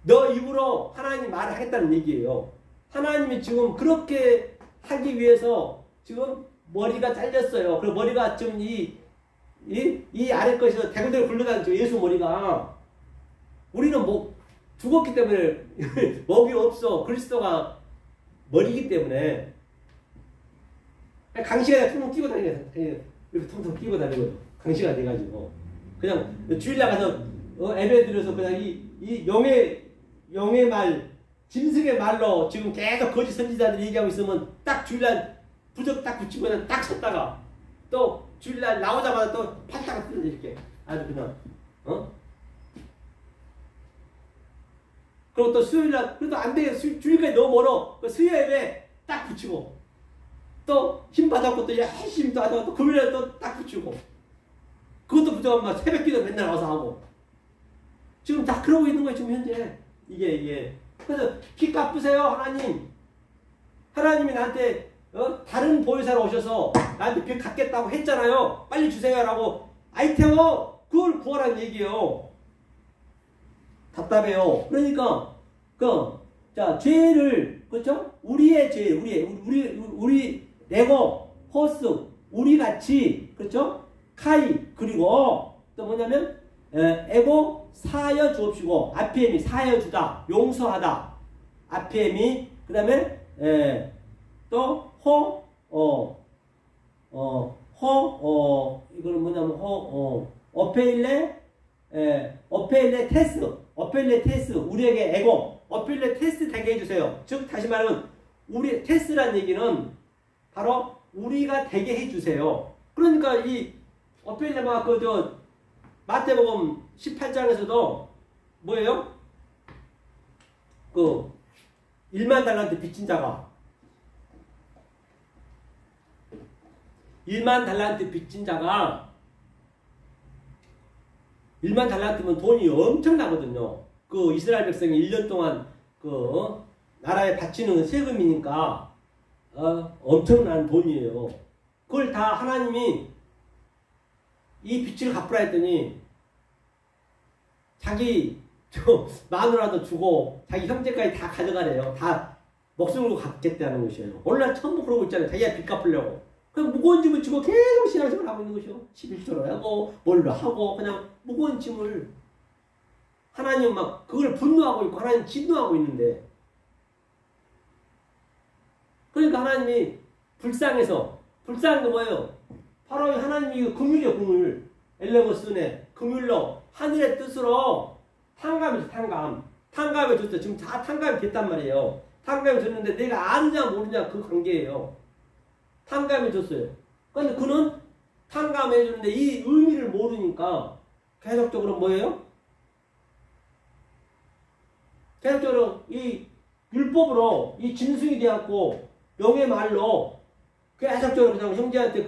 너 입으로 하나님 말을 하겠다는 얘기예요. 하나님이 지금 그렇게 하기 위해서 지금 머리가 잘렸어요. 그리고 머리가 지금 이 아래 것에서 대굴대굴 굴러다니죠. 예수 머리가. 우리는 뭐 죽었기 때문에 먹이 없어. 그리스도가 머리이기 때문에 강시가 통통 끼고 다니는 이렇게 통통 끼고 다니고 강시가 돼가지고 그냥 주일 나가서 예배 드려서 그냥 이 용의 말 짐승의 말로 지금 계속 거짓 선지자들이 얘기하고 있으면 딱 주일날 부적 딱 붙이고 그냥 딱 섰다가 또 주일날 나오자마자 또 팔다가 뜯어 이렇게 아주 그냥 그리고 또 수요일날 그래도 안 돼. 주일까지 너무 멀어. 수요 예배 딱 붙이고 또 힘 받았고 또 열심히 또 하다가 또 금요일날 또 딱 붙이고 그것도 부족하면 새벽기도 맨날 와서 하고 지금 다 그러고 있는 거예요, 지금 현재. 이게. 그래서 빚 갚으세요, 하나님. 하나님이 나한테, 다른 보혜사로 오셔서 나한테 빚 갚겠다고 했잖아요. 빨리 주세요라고. 아이템어, 그걸 구하라는 얘기예요. 답답해요. 그러니까, 자, 죄를, 그렇죠? 우리의 죄, 우리, 레고, 호스, 우리 같이, 그렇죠? 카이, 그리고 또 뭐냐면, 에고, 사하여 주옵시고, 아피엠이 사하여 주다, 용서하다, 아피엠이, 그 다음에, 또, 이거는 뭐냐면, 어페일레 테스, 우리에게 에고, 어페일레 테스 되게 해주세요. 즉, 다시 말하면, 우리, 테스란 얘기는 바로 우리가 되게 해주세요. 그러니까 이, 어페일레마, 마태복음 18장에서도 뭐예요? 1만 달란트 빚진 자가 1만 달란트면 돈이 엄청나거든요. 이스라엘 백성이 1년 동안 나라에 바치는 세금이니까 엄청난 돈이에요. 그걸 다 하나님이 이 빚을 갚으라 했더니 자기 마누라도 주고 자기 형제까지 다 가져가래요. 다 목숨 걸고 갚겠다는 것이에요. 오늘날 처음 그러고 있잖아요. 자기가 빚 갚으려고. 그냥 무거운 짐을 지고 계속 신앙생활 하고 있는 것이요. 11조로 하고 뭘로 하고 그냥 무거운 짐을 하나님 막 그걸 분노하고 있고 하나님 진노하고 있는데 그러니까 하나님이 불쌍한 게 뭐예요? 바로 하나님이 금율이요, 금율. 엘레모스네, 금율로 하늘의 뜻으로 탕감이죠, 탕감을 줬어요. 지금 다 탕감이 됐단 말이에요. 탕감을 줬는데 내가 아느냐 모르냐 그 관계예요. 탕감을 줬어요. 근데 그는 탕감해 주는데 이 의미를 모르니까 계속적으로 뭐예요? 계속적으로 이 율법으로 이 짐승이 되었고 영의 말로 계속적으로 그냥 형제한테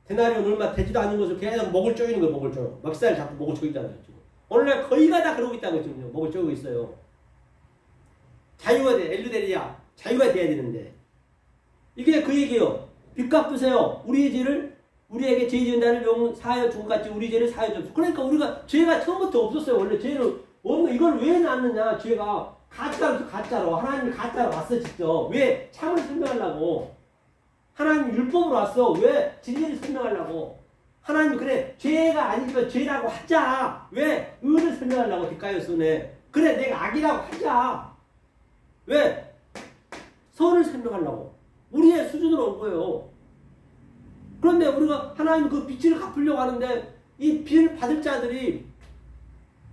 데나리온 얼마 되지도 않는 것을 계속 목을 쪼이는 거예요. 목을 쪼여. 막살 자꾸 목을 쪼이잖아요. 지금. 오늘날 거의가 다 그러고 있다고 지금 목을 쪼이고 있어요. 자유가 돼. 엘루데리아. 자유가 돼야 되는데. 이게 그 얘기예요. 빚 갚으세요. 우리의 죄를 우리에게 죄 지은 자를 사하여 주고 같이 우리 죄를 사하여 주옵소서. 그러니까 우리가 죄가 처음부터 없었어요. 원래 죄를 이걸 왜 낳느냐. 죄가 가짜로 하나님이 가짜로 왔어 직접. 왜? 참을 설명하려고. 하나님 율법으로 왔어. 왜? 진리를 설명하려고. 하나님 그래 죄가 아니지만 죄라고 하자. 왜? 의를 설명하려고 뒷가요순에. 그래 내가 악이라고 하자. 왜? 선을 설명하려고. 우리의 수준으로 온 거예요. 그런데 우리가 하나님 그 빚을 갚으려고 하는데 이 빚을 받을 자들이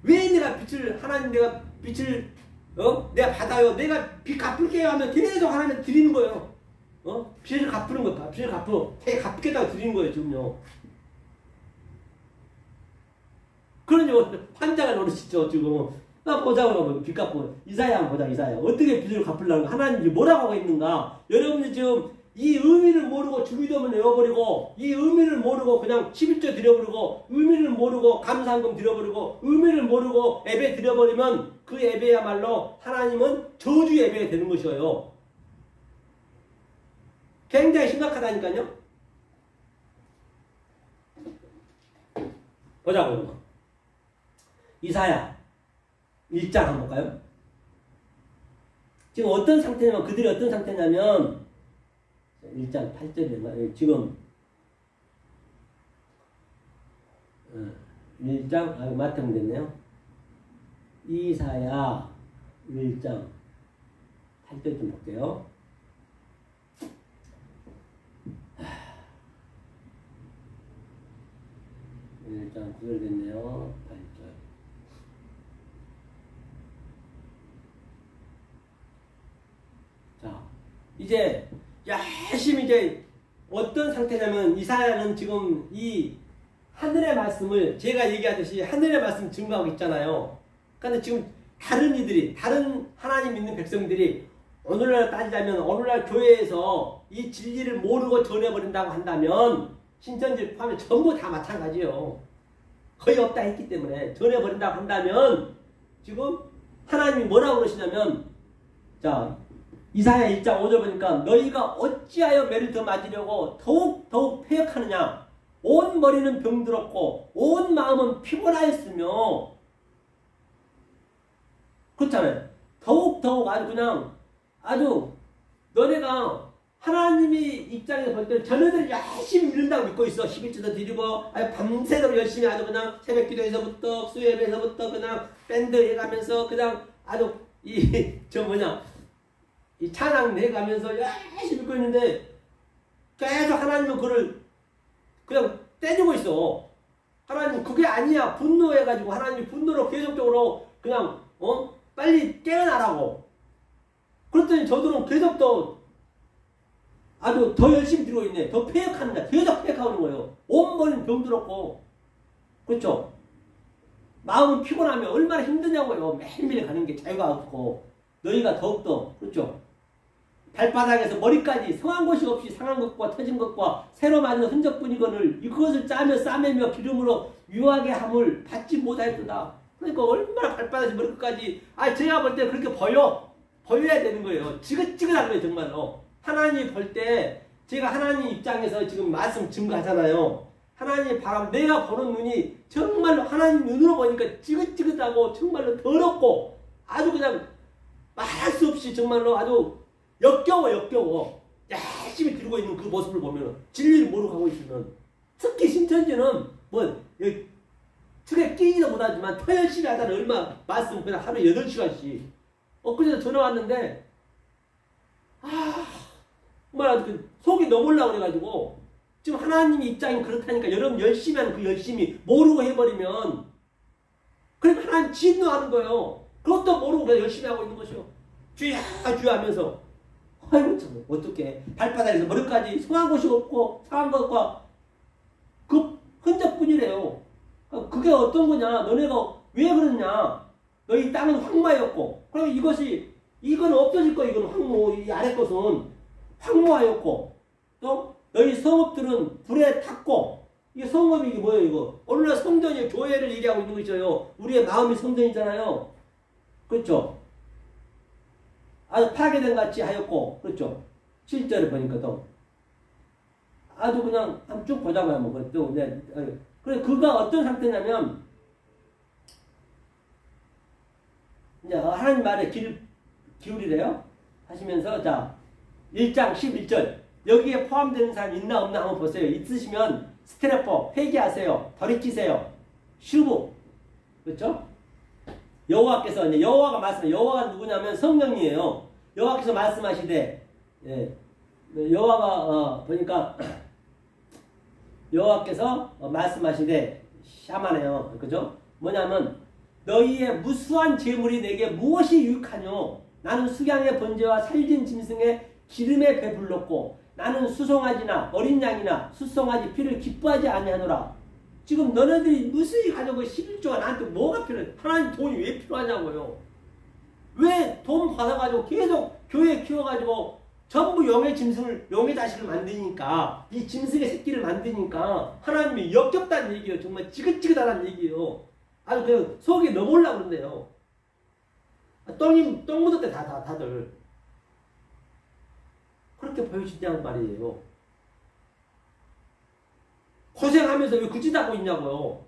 왜 내가 빚을 내가 받아요. 내가 빚 갚을게요 하면 계속 하나님 드리는 거예요. 빚을 갚는 거야. 빚을 되게 갚겠다고 드리는 거예요, 지금요. 그러니 환장을 노릇이죠, 지금. 보자고, 빚 갚고. 이사야 한번 보자, 이사야. 어떻게 빚을 갚으려는 거 하나님이 뭐라고 하고 있는가? 여러분이 지금 이 의미를 모르고 주기도문 외워버리고, 이 의미를 모르고 그냥 11조 드려버리고, 의미를 모르고 감사한금 드려버리고, 의미를 모르고 예배 드려버리면 그 예배야말로 하나님은 저주 예배가 되는 것이에요. 굉장히 심각하다니까요. 보자고. 이사야 1장 한번 볼까요? 지금 어떤 상태냐면 그들이 어떤 상태냐면 1장 8절인가 지금 1장 마태복음 됐네요. 이사야 1장 8절 좀 볼게요. 1장 9절 됐네요. 8절. 자, 이제 열심히 이제 어떤 상태냐면 이사야는 지금 이 하늘의 말씀을 제가 얘기하듯이 하늘의 말씀 증거하고 있잖아요. 그런데 지금 다른 하나님 믿는 백성들이 오늘날 따지자면 오늘날 교회에서 이 진리를 모르고 전해버린다고 한다면 신천지 포함해 전부 다 마찬가지예요. 거의 없다 했기 때문에 전해버린다고 한다면 지금 하나님이 뭐라고 그러시냐면, 자, 이사야 1장 5절 보니까 너희가 어찌하여 매를 더 맞으려고 더욱 패역하느냐. 온 머리는 병들었고 온 마음은 피곤하였으며. 그렇잖아요. 더욱 아주 그냥 아주 너네가 하나님이 입장에서 볼 때는 자녀들이 열심히 믿는다고 믿고 있어. 11조도 드리고 아주 밤새도록 열심히 아주 그냥 새벽 기도에서부터 수요예배에서부터 그냥 밴드 해가면서 그냥 아주 이 찬양 내가면서 열심히 믿고 있는데 계속 하나님은 그를 그냥 때리고 있어. 하나님은 그게 아니야. 분노해가지고 하나님이 분노로 계속적으로 그냥 빨리 깨어나라고. 그랬더니 저들은 계속 아주 더 열심히 들고 있네. 더 패역하는 거야. 계속 패역하는 거예요. 온 머리는 병들었고. 그렇죠? 마음은 피곤하면 얼마나 힘드냐고요. 매일매일 가는 게 자유가 없고. 너희가 더욱더. 그렇죠? 발바닥에서 머리까지 성한 곳이 없이 상한 것과 터진 것과 새로 맞은 흔적뿐이거늘 그것을 짜며 싸매며 기름으로 유하게 함을 받지 못하였도다. 그러니까 얼마나 발바닥에서 머리끝까지 제가 볼 때 그렇게 보여야 되는 거예요. 지긋지긋한 거예요. 정말로. 하나님이 볼 때 제가 하나님 입장에서 지금 말씀 증거하잖아요. 하나님이 바람 내가 보는 눈이 정말로 하나님 눈으로 보니까 지긋지긋하고 정말로 더럽고 아주 그냥 말할 수 없이 정말로 아주 역겨워. 열심히 들고 있는 그 모습을 보면 진리를 모르고 가고 있으면 특히 신천지는 특에 끼지도 못하지만 더 열심히 하다는 얼마 말씀 그냥 하루에 8시간씩 엊그제도 전화 왔는데 정말 속이 넘어오려고 그래가지고 지금 하나님 입장이 그렇다니까 여러분 열심히 하는 그 열심히 모르고 해버리면 그러니까 하나님 진노하는 거예요. 그것도 모르고 그냥 열심히 하고 있는 것이요. 주야 하면서 아이고 참 어떡해. 발바닥에서 머리까지 성한 곳이 없고 상한 것과 그 흔적뿐이래요. 그게 어떤 거냐. 너네가 왜 그러냐. 너희 땅은 황무하였고 그럼 이건 없어질 거야. 이건 황무. 이 아래 것은 황무하였고 또 너희 성읍들은 불에 탔고 이게 성읍이 이게 뭐예요 이거. 오늘날 성전이 교회를 얘기하고 있는 거죠. 우리의 마음이 성전이잖아요. 그렇죠. 아주 파괴된 같이 하였고, 그렇죠? 실제로 보니까 또. 아주 그냥 한번 쭉 보자고요, 뭐. 또, 네. 그래, 그가 어떤 상태냐면, 이제 하나님 말에 기울이래요? 하시면서, 자, 1장 11절. 여기에 포함되는 사람 있나 없나 한번 보세요. 있으시면, 스테레포, 회개하세요. 돌이키세요. 슈브. 그렇죠? 여호와께서 이제 여호와가 말씀해. 여호와가 누구냐면 성령이에요. 여호와께서 말씀하시되, 여호와가 보니까 여호와께서 말씀하시되 샤마네요. 그죠? 뭐냐면 너희의 무수한 재물이 내게 무엇이 유익하뇨? 나는 수양의 번제와 살진 짐승의 기름에 배불렀고 나는 수송아지나 어린 양이나 수송아지 피를 기뻐하지 아니하노라. 지금 너네들이 무수히 가지고 11조가 나한테 뭐가 필요해? 하나님 돈이 왜 필요하냐고요. 왜 돈 받아가지고 계속 교회 키워가지고 전부 영의 자식을 만드니까 이 짐승의 새끼를 만드니까 하나님이 역겹다는 얘기예요. 정말 지긋지긋하다는 얘기예요. 아주 그냥 속이 넘어오려고 그런대요. 똥 묻었대 다들. 그렇게 보여주냐는 말이에요. 고생하면서 왜 그 짓 하고 있냐고요.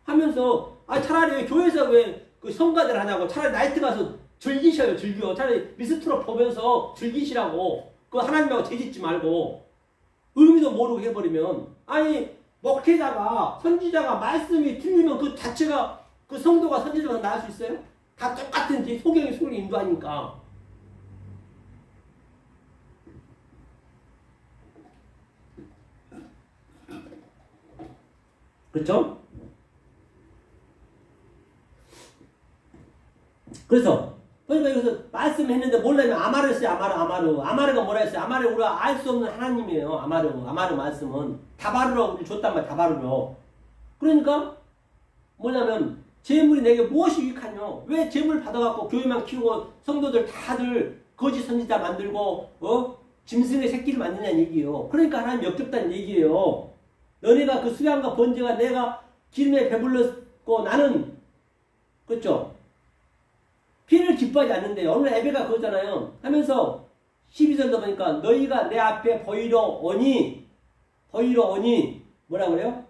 하면서 차라리 왜 교회에서 왜 그 성가들 하냐고. 차라리 나이트 가서 즐기셔요. 차라리 미스트로 보면서 즐기시라고. 그 하나님하고 죄짓지 말고. 의미도 모르고 해버리면 목회자가 선지자가 말씀이 틀리면 그 자체가 그 성도가 선지자가 나을 수 있어요? 다 똑같은지 소경이 인도하니까. 그렇죠? 그래서 그러니까 여기서 말씀했는데 몰라면 아마르였어요. 아마르가 뭐라 했어요? 아마르 우리가 알 수 없는 하나님이에요. 아마르 말씀은 다바르라고 우리 줬단 말이야. 다바르로. 그러니까 뭐냐면 재물이 내게 무엇이 유익하뇨? 왜 재물 받아갖고 교회만 키우고 성도들 다들 거짓 선지자 만들고 짐승의 새끼를 만드냐는 얘기예요. 그러니까 하나님 역겹다는 얘기예요. 너네가 그 수양과 번제가 내가 기름에 배불렀고 나는 그렇죠? 피해를 기뻐하지 않는데요. 오늘 에베가 그거잖아요. 하면서 12절도 보니까 너희가 내 앞에 보이러오니 뭐라 그래요?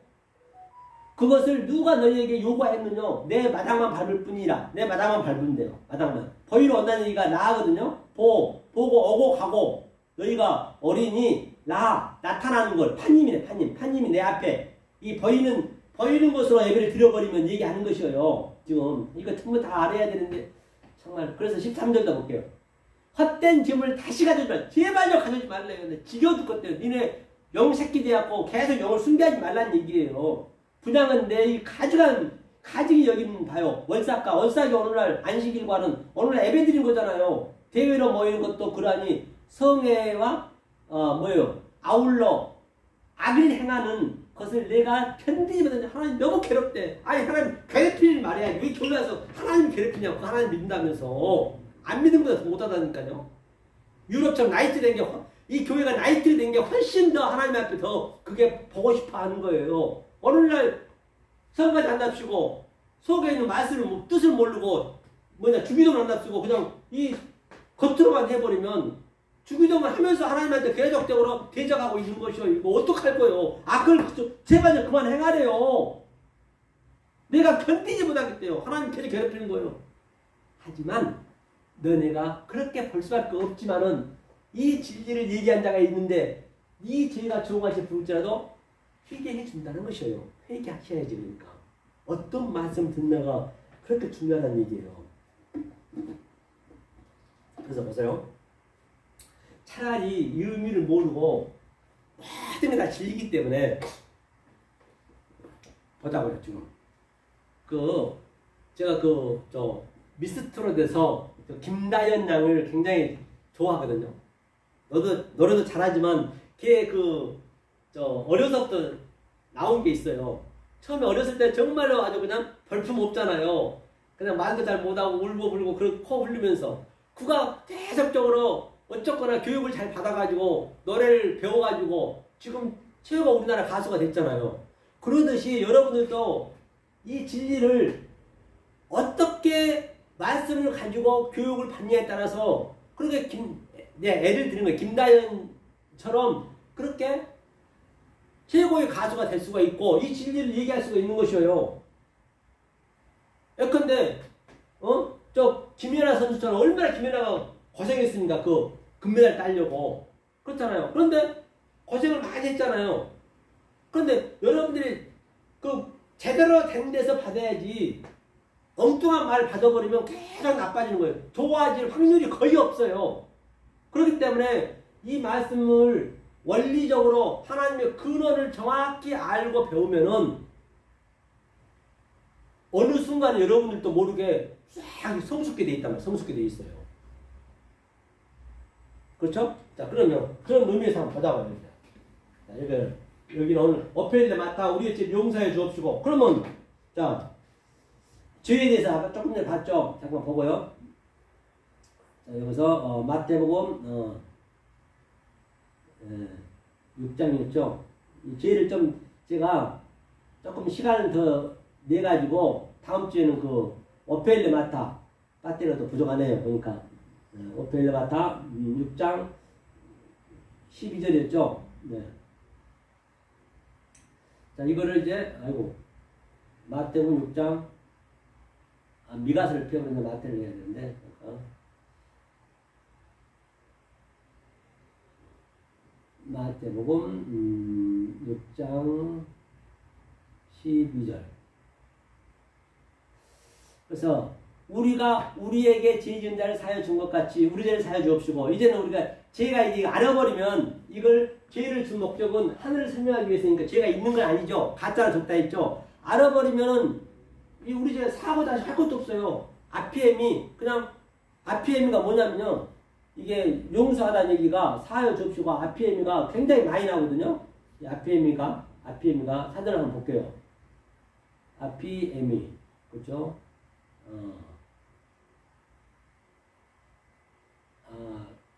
그것을 누가 너희에게 요구했느냐? 내 마당만 밟을 뿐이라. 내 마당만 밟은대요. 마당만. 보이러 온다는 얘기가 나거든요. 보고 오고 가고 너희가 어린이 나타나는 걸 판님이네 판님이 내 앞에 이 보이는 것으로 예배를 드려버리면 얘기하는 것이에요. 지금 이거 전부 다 알아야 되는데 정말 그래서 13절도 볼게요. 헛된 짐을 다시 가져오지 말라. 제발요 가져오지 말래요. 근데 지겨 죽겠대요. 니네 영 새끼 돼갖고 계속 영을 숭배하지 말라는 얘기예요. 분양은 내 가지기 여기는 봐요. 월삭이 오늘날 안식일과는 오늘날 예배 드린 거잖아요. 대회로 모이는 것도 그러하니 성회와 아울러 악을 행하는 것을 내가 편들지 못하는 하나님 너무 괴롭대. 아니 하나님 괴롭히는 말이야. 왜 교회 와서 하나님 괴롭히냐고. 하나님 믿는다면서 안 믿는 것보다 더 못하다니까요. 유럽처럼 나이트 된 게 이 교회가 나이트 된 게 훨씬 더 하나님 앞에 더 그게 보고 싶어 하는 거예요. 오늘날 성가지 안 납시고 속에 있는 말씀을 뜻을 모르고 주기도문 안 납시고 그냥 이 겉으로만 해버리면 주기도문 하면서 하나님한테 계속적으로 대적하고 있는 것이요. 이거 어떡할 거예요? 그걸 제발 그만 행하래요. 내가 견디지 못하겠대요. 하나님 계속 괴롭히는 거예요. 하지만 너네가 그렇게 볼 수밖에 없지만은 이 진리를 얘기한 자가 있는데 이 죄가 좋은 것이 부를지라도 회개해 준다는 것이에요. 회개하셔야지. 그러니까 어떤 말씀 듣나가 그렇게 중요하다는 얘기예요. 그래서 보세요. 차라리 이 의미를 모르고 모든 게 다 진리이기 때문에 보자고요. 지금 제가 미스트롯에서 김다연 양을 굉장히 좋아하거든요. 노래도 잘하지만 걔 어려서부터 나온 게 있어요. 처음에 어렸을 때 정말로 아주 그냥 벌품 없잖아요. 그냥 말도 잘 못하고 울고 그렇게 코 흘리면서 그가 계속적으로 어쩌거나 교육을 잘 받아가지고 노래를 배워가지고 지금 최고 우리나라 가수가 됐잖아요. 그러듯이 여러분들도 이 진리를 어떻게 말씀을 가지고 교육을 받냐에 따라서 그렇게 애를 드는 거예요. 김다연처럼 그렇게 최고의 가수가 될 수가 있고 이 진리를 얘기할 수가 있는 것이에요. 예컨대 김연아 선수처럼 얼마나 김연아가 고생했습니까? 그 금메달 따려고. 그렇잖아요. 그런데 고생을 많이 했잖아요. 그런데 여러분들이 제대로 된 데서 받아야지 엉뚱한 말을 받아버리면 계속 나빠지는 거예요. 좋아질 확률이 거의 없어요. 그렇기 때문에 이 말씀을 원리적으로 하나님의 근원을 정확히 알고 배우면은 어느 순간 여러분들도 모르게 싹 성숙게 돼 있단 말이에요. 성숙게 돼 있어요. 그렇죠? 자, 그러면 그런 의미에서 한번 보자고요. 자, 여기는 오늘 어페일레 마타 우리의 죄를 용서해 주옵시고. 그러면 자, 죄에 대해서 아까 조금 전에 봤죠? 잠깐 보고요. 자, 여기서 마태복음 6장이었죠. 이 죄를 좀 제가 조금 시간을 더 내가지고 다음 주에는 오페일레 마타 빠뜨려도 부족하네요. 보니까 오페일레 마타 6장 12절이었죠. 네. 자, 이거를 이제 마태복음 6장 미가서를 펴버리는 마태를 해야 되는데 마태복음 6장 12절. 그래서 우리가 우리에게 죄 지은 자를 사하여 준 것 같이 우리 죄를 사하여 주옵시고. 이제는 우리가 죄가 이제 알아버리면 이걸 죄를 준 목적은 하늘을 설명하기 위해서니까 죄가 있는 건 아니죠. 가짜로 줬다 했죠. 알아버리면은 이 우리 죄가 사고 다시 할 것도 없어요. 아피엠이가 뭐냐면요. 이게 용서하다는 얘기가 사하여 주옵시고 아피엠이가 굉장히 많이 나오거든요. 이 아피엠이가 사전을 한번 볼게요. 아피엠이 그렇죠?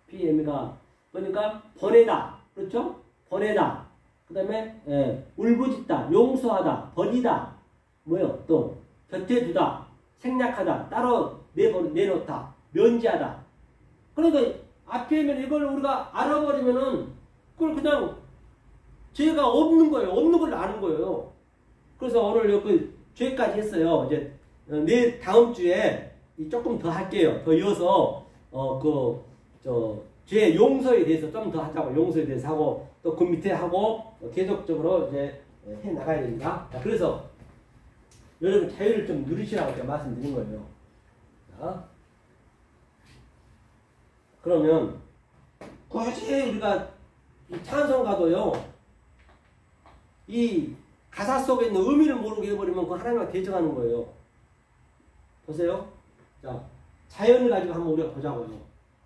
PM이가 그러니까 보내다, 그렇죠? 보내다. 그 다음에 울부짖다, 용서하다, 버리다, 뭐요? 또 곁에 두다, 생략하다, 따로 내놓다, 면제하다. 그러니까 앞에 있는 이걸 우리가 알아버리면은 그걸 그냥 죄가 없는 거예요. 없는 걸 아는 거예요. 그래서 오늘 그 죄까지 했어요. 이제 다음 주에 조금 더 할게요. 더 이어서 죄 용서에 대해서 좀 더 하자고. 용서에 대해서 하고 또 그 밑에 하고 계속적으로 이제 해 나가야 됩니다. 자, 그래서 여러분 자유를 좀 누리시라고 제가 말씀드린 거예요. 자, 그러면 굳이 우리가 이 찬송가도요, 이 가사 속에 있는 의미를 모르게 해버리면 그 하나님과 대적하는 거예요. 보세요. 자, 자연을 가지고 한번 우리가 보자고요.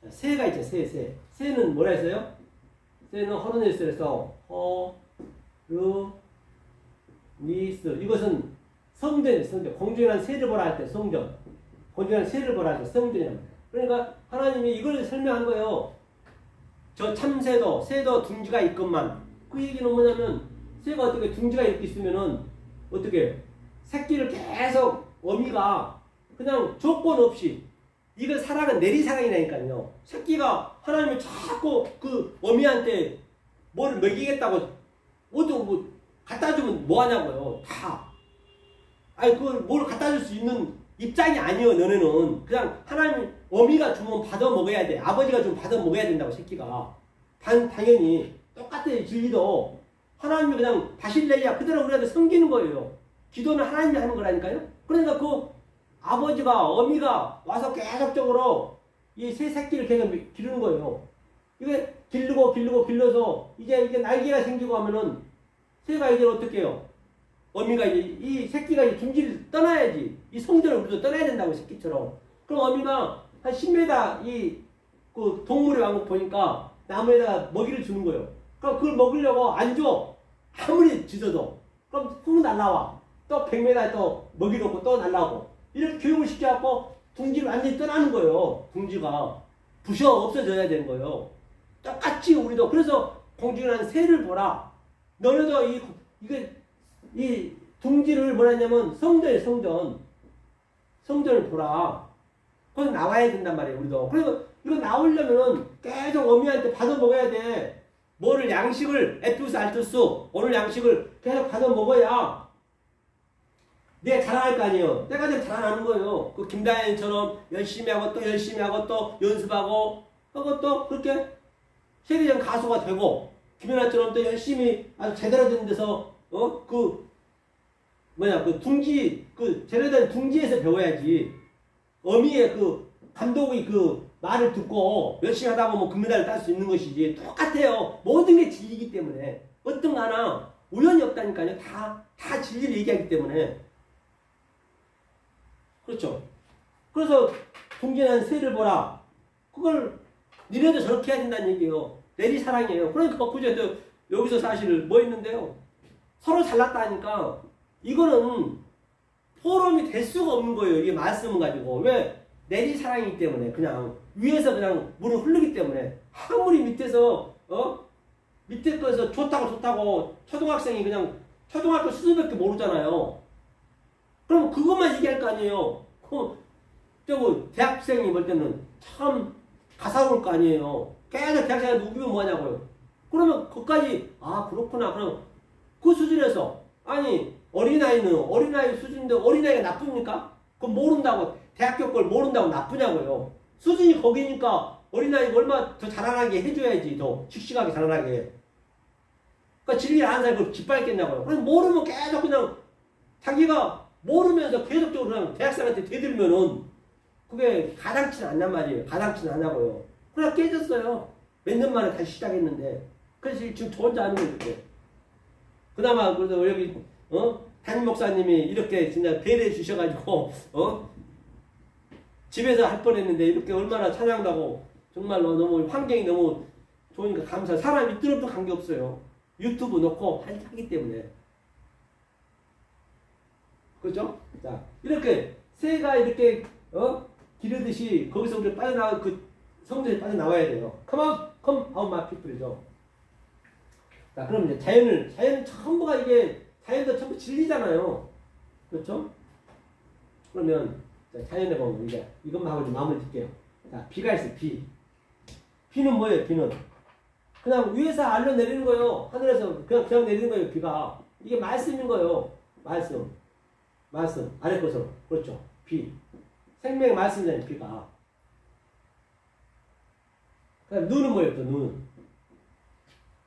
자, 새가 있죠, 새. 새는 뭐라 했어요? 새는 허르네스에서 허르니스. 이것은 성전이에요, 성전. 공중이라는 새를 보라 할 때 성전. 공중이라는 새를 보라 할 때 성전이랍니다. 그러니까 하나님이 이걸 설명한 거예요. 저 참새도, 새도 둥지가 있건만. 그 얘기는 뭐냐면, 새가 어떻게 둥지가 이렇게 있으면은, 어떻게, 새끼를 계속 어미가 그냥 조건 없이, 이건 사랑은 내리사랑이라니까요. 새끼가 하나님이 자꾸 그 어미한테 뭘 먹이겠다고, 뭐 갖다 주면 뭐 하냐고요. 다. 아니, 그걸 뭘 갖다 줄 수 있는 입장이 아니에요, 너네는. 그냥 하나님, 어미가 주면 받아 먹어야 돼. 아버지가 주면 받아 먹어야 된다고, 새끼가. 당연히. 똑같아요, 진리도. 하나님이 그냥 바실레이아 그대로 우리한테 섬기는 거예요. 기도는 하나님이 하는 거라니까요. 그러니까 그 아버지가, 어미가 와서 계속적으로 이 새 새끼를 계속 기르는 거예요. 이게 길러서 이제 날개가 생기고 하면은 새가 이제 어떻게 해요? 어미가 이제 이 새끼가 이제 둥지를 떠나야지. 이 성전을 우리도 떠나야 된다고, 새끼처럼. 그럼 어미가 한 10m 그 동물의 왕국 보니까 나무에다가 먹이를 주는 거예요. 그럼 그걸 먹으려고 안 줘. 아무리 짖어도. 그럼 훅 날라와. 또 100m 또 먹이 놓고 또 날라오고. 이렇게 교육을 시켜갖고 둥지를 완전히 떠나는 거예요. 둥지가. 부셔 없어져야 되는 거예요. 똑같이 우리도. 그래서 공중이라는 새를 보라. 너네도 이 둥지를 뭐라 했냐면 성전이에요, 성전. 성전을 보라. 거기 나와야 된단 말이에요, 우리도. 그래서 이거 나오려면은 계속 어미한테 받아 먹어야 돼. 뭐를 양식을, 에투스, 알투스, 오늘 양식을 계속 받아 먹어야 내가 자라날 거 아니에요. 때가 되면 자라나는 거예요. 그 김다현처럼 열심히 하고 또 열심히 하고 또 연습하고 하고 또 그렇게 세계적 가수가 되고 김연아처럼 또 열심히 아주 제대로 된 데서 그 둥지, 제대로 된 둥지에서 배워야지. 어미의 그 감독의 그 말을 듣고 열심히 하다 보면 금메달을 딸 수 있는 것이지. 똑같아요. 모든 게 진리이기 때문에. 어떤 거 하나 우연이 없다니까요. 다 진리를 얘기하기 때문에. 그렇죠. 그래서 둥지는 새를 보라. 그걸 니네도 저렇게 해야 된다는 얘기예요. 내리사랑이에요. 그러니까 그저 여기서 사실 뭐 있는데요. 서로 잘났다니까 이거는 포럼이 될 수가 없는 거예요. 이게 말씀을 가지고. 왜? 내리사랑이기 때문에. 그냥 위에서 그냥 물을 흐르기 때문에. 아무리 밑에서 밑에 거에서 좋다고 초등학생이 그냥 초등학교 수준밖에 모르잖아요. 그럼 그것만 얘기할 거 아니에요. 대학생이 볼 때는 참 가사로울 거 아니에요. 계속 대학생한테 우기면 뭐하냐고요. 그러면 그까지 그렇구나. 그럼 그 수준에서 아니 어린아이 수준인데 어린아이가 나쁩니까? 그건 모른다고 대학교 걸 모른다고 나쁘냐고요. 수준이 거기니까 어린아이가 얼마나 더 자라나게 해줘야지. 더 씩씩하게 자라나게. 그러니까 진리를 아는 사람이 그걸 짓밟겠냐고요. 그럼 모르면 계속 그냥 자기가 모르면서 계속적으로 그냥 대학생한테 대들면은 그게 가당치는 않단 말이에요. 가당치는 않냐고요. 그러나 깨졌어요. 몇 년 만에 다시 시작했는데. 그래서 지금 저 혼자 하는 거예요. 이렇게. 그나마 그래도 여기 담임 목사님이 이렇게 진짜 배려해 주셔가지고 집에서 할 뻔했는데 이렇게 얼마나 찬양하고 정말로 너무 환경이 너무 좋으니까 감사. 사람 있더라도 관계없어요. 유튜브 놓고 하기 때문에. 그죠? 자, 이렇게 새가 이렇게 기르듯이 거기서 우리 빠져나가 그 성전에 빠져나와야 돼요. come out my people이죠. 자, 그럼 이제 자연은 전부가 이게 자연도 전부 진리잖아요. 그렇죠? 그러면 자, 자연에 보면 이제 이것만 하고 좀 마무리 짓게요. 자, 비가 있어요. 비. 비는 뭐예요? 비는 그냥 위에서 알려 내리는 거예요. 하늘에서 그냥 내리는 거예요. 비가. 이게 말씀인 거예요. 말씀. 아래 것으로. 그렇죠. 비. 생명의 말씀이잖아요. 비가. 그럼 눈은 뭐예요? 또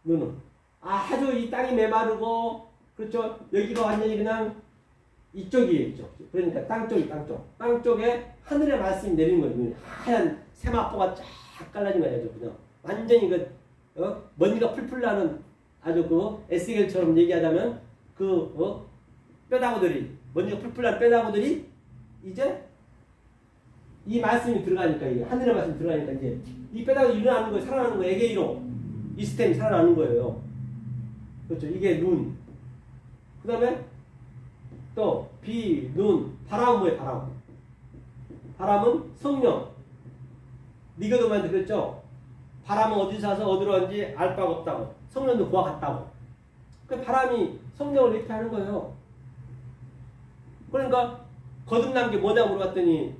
눈은 아주 이 땅이 메마르고 그렇죠. 여기가 완전히 그냥 이쪽이에요. 이쪽. 그러니까 땅 쪽에 하늘의 말씀이 내리는 거예요. 하얀 세마포가 쫙 깔라진 거예요. 그냥 완전히 먼지가 풀풀 나는 아주 에스겔처럼 얘기하자면 뼈다구들이 먼지가 풀풀 나는 뼈다구들이 이제 이 말씀이 들어가니까 이게 하늘의 말씀이 들어가니까 이제 이 뼈다구 일어나는 거예요. 살아나는 거예요. 에게이로 이 시스템이 살아나는 거예요. 그렇죠. 이게 눈. 그 다음에 또 비, 눈, 바람은 뭐예요? 바람은 성령. 니거도만 들었죠? 바람은 어디서 와서 어디로 왔는지 알 바가 없다고. 성령도 그와 같다고. 그 바람이 성령을 리피하는 거예요. 그러니까 거듭난 게 뭐냐고 물어봤더니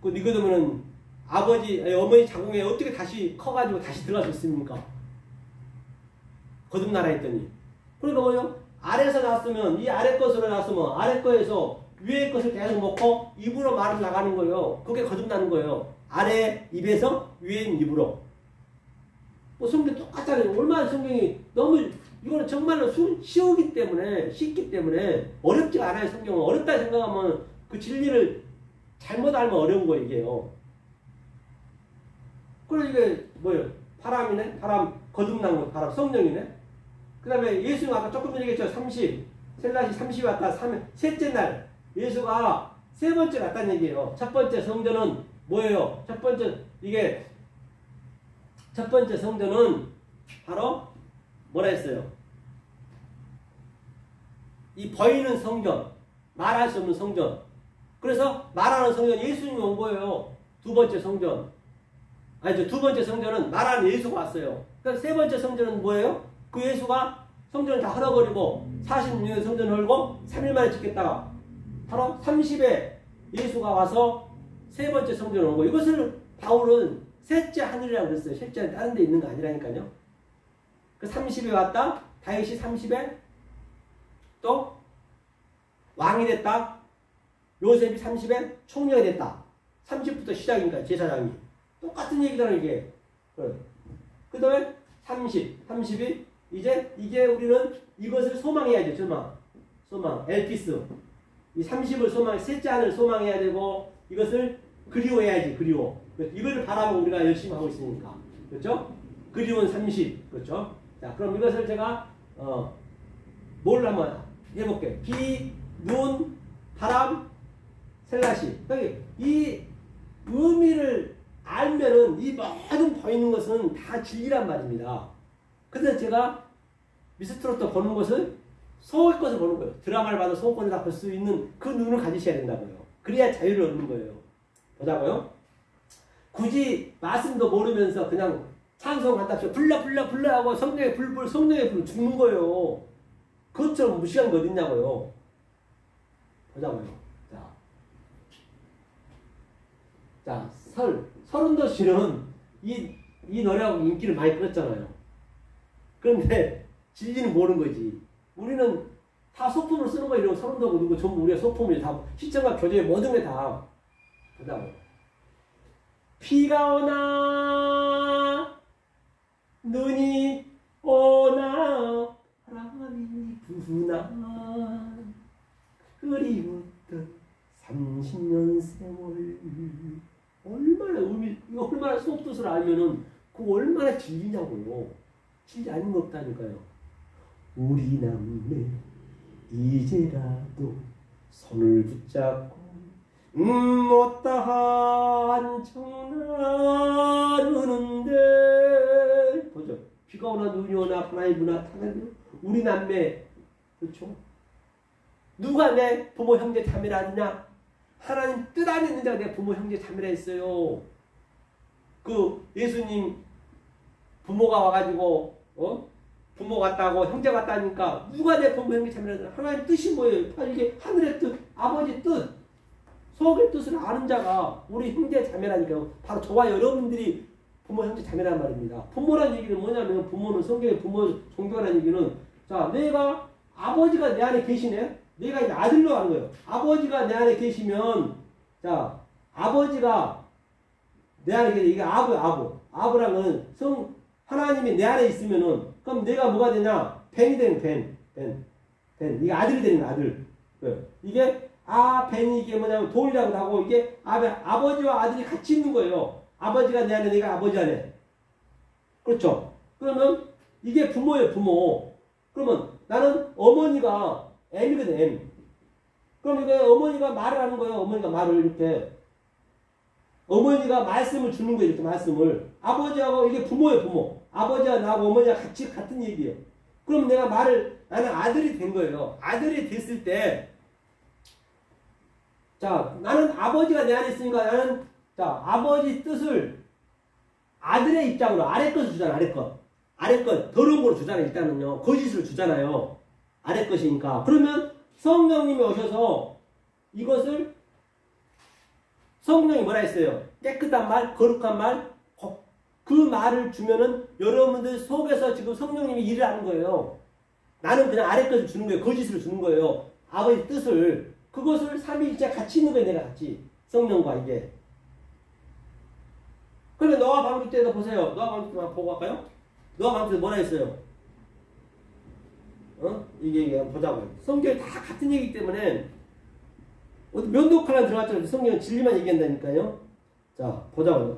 그 니거도면은 어머니 자궁에 어떻게 다시 커가지고 다시 들어갈 수 있습니까? 거듭나라 했더니. 그러니까 뭐예요? 아래에서 났으면 이 아래 것으로 났으면 아래 거에서 위에 것을 계속 먹고 입으로 말을 나가는 거예요. 그게 거듭나는 거예요. 아래 입에서 위에 입으로. 뭐 성경 똑같잖아요. 얼마나 성경이 너무 이거는 정말로 쉽기 때문에 어렵지가 않아요. 성경은 어렵다 생각하면 그 진리를 잘못 알면 어려운 거예요. 이게요. 그리고 이게 뭐예요? 바람이네. 바람 거듭난 거. 바람 성령이네. 그 다음에 예수는 아까 조금 전에 얘기했죠. 30. 셀라시 30이 왔다. 셋째 날 예수가 세 번째 왔다는 얘기예요. 첫 번째 성전은 뭐예요? 첫 번째 성전은 바로 뭐라 했어요? 이 보이는 성전. 말할 수 없는 성전. 그래서 말하는 성전 예수님이 온 거예요. 두 번째 성전. 아니죠. 두 번째 성전은 말하는 예수가 왔어요. 그러니까 세 번째 성전은 뭐예요? 그 예수가 성전을 다 헐어버리고 46년 성전을 헐고 3일 만에 짓겠다가 바로 30에 예수가 와서 세 번째 성전을 온 거예요. 이것을 바울은 셋째 하늘이라고 그랬어요. 셋째 하늘 다른 데 있는 거 아니라니까요. 그 30에 왔다. 다윗이 30에 또 왕이 됐다. 요셉이 30에 총리가 됐다. 30부터 시작이니까 제사장이. 똑같은 얘기잖아요. 이게. 그 다음에 30이 이제 이게 우리는 이것을 소망해야죠. 소망. 엘피스. 이 30을 셋째 하늘 소망해야 되고 이것을 그리워해야지. 이걸 바라보고 우리가 열심히 하고 있으니까. 그렇죠? 그리운 30. 그렇죠? 자, 그럼 이것을 제가 뭘 한번 해볼게요. 비, 눈, 바람, 셀라시. 이 의미를 알면은 이 모든 보이는 것은 다 진리란 말입니다. 근데 제가 미스트롯도 보는 것을 속의 것을 보는 거예요. 드라마를 봐도 속권을 다 볼 수 있는 그 눈을 가지셔야 된다고요. 그래야 자유를 얻는 거예요. 보자고요. 굳이 말씀도 모르면서 그냥 찬송한답시고 불러 하고 성령의 불 죽는 거예요. 그것처럼 무시한 게 어딨냐고요. 보자고요. 자, 서른도 씨는 이 노래하고 인기를 많이 끌었잖아요. 그런데 진리는 모르는 거지. 우리는 다 소품을 쓰는 거 이런 서른도고 누구 전부 우리가 소품이 다 시청과 교제의 모든 게 다. 보자고요. 비가 오나 눈이 오나 바람이 부나 그리웠던 30년 세월 얼마나 수업 뜻을 알면은 그거 얼마나 진리냐고요. 진리 아닌 거 없다니까요. 우리 남매 이제라도 손을 붙잡고 못다한 청나르는데 보죠. 비가 오나 눈이 오나 바람이 부나 우리 남매 그렇죠. 누가 내 부모 형제 자매라 하느냐? 하나님 뜻 안에 있는 자가 내 부모 형제 자매라 했어요. 그 예수님 부모가 와가지고 부모 같다고 형제 같다니까 누가 내 부모 형제 자매라 하느냐? 하나님 뜻이 뭐예요? 이게 하늘의 뜻, 아버지 뜻. 속의 뜻을 아는 자가 우리 형제 자매라니까요. 바로 저와 여러분들이 부모 형제 자매란 말입니다. 부모란 얘기는 뭐냐면 부모는 성경의 부모 종교라는 얘기는 자 내가 아버지가 내 안에 계시네. 내가 이제 아들로 하는 거예요. 아버지가 내 안에 계시면 자 아버지가 내 안에 계시 이게 아부란 거는 하나님이 내 안에 있으면은 그럼 내가 뭐가 되냐? 벤이 되는 벤. 이게 아들이 되는 아들. 이게 벤이 이게 뭐냐면 돌이라고 하고 이게 아버지와 아들이 같이 있는 거예요. 아버지가 내 안에 내가 아버지 안에. 그렇죠? 그러면 이게 부모예요, 부모. 그러면 나는 어머니가 M이거든, M. 그럼 이게 어머니가 말을 하는 거예요. 어머니가 말을 이렇게. 어머니가 말씀을 주는 거예요, 이렇게 말씀을. 아버지하고 이게 부모예요, 부모. 아버지와 나하고 어머니가 같은 얘기예요. 그럼 내가 나는 아들이 된 거예요. 아들이 됐을 때, 자, 나는 아버지가 내 안에 있으니까 나는, 자, 아버지 뜻을 아들의 입장으로 아래 것을 주잖아, 아래 것. 아래 것, 더러운 거로 주잖아요, 일단은요. 거짓으로 주잖아요. 아래 것이니까. 그러면 성령님이 오셔서 이것을 성령이 뭐라 했어요? 깨끗한 말, 거룩한 말, 그 말을 주면은 여러분들 속에서 지금 성령님이 일을 하는 거예요. 나는 그냥 아래 것을 주는 거예요. 거짓으로 주는 거예요. 아버지 뜻을. 그것을 삼위일체 같이 있는 거예요. 내가 같이. 성령과 이게. 그러면 노아 방주 때도 보세요. 노아 방주 때만 보고 갈까요? 노아 방주 때 뭐라 했어요? 이게 보자고요. 성경이 다 같은 얘기이기 때문에 면도칼 하나 들어갔잖아요. 성경은 진리만 얘기한다니까요. 자, 보자고요.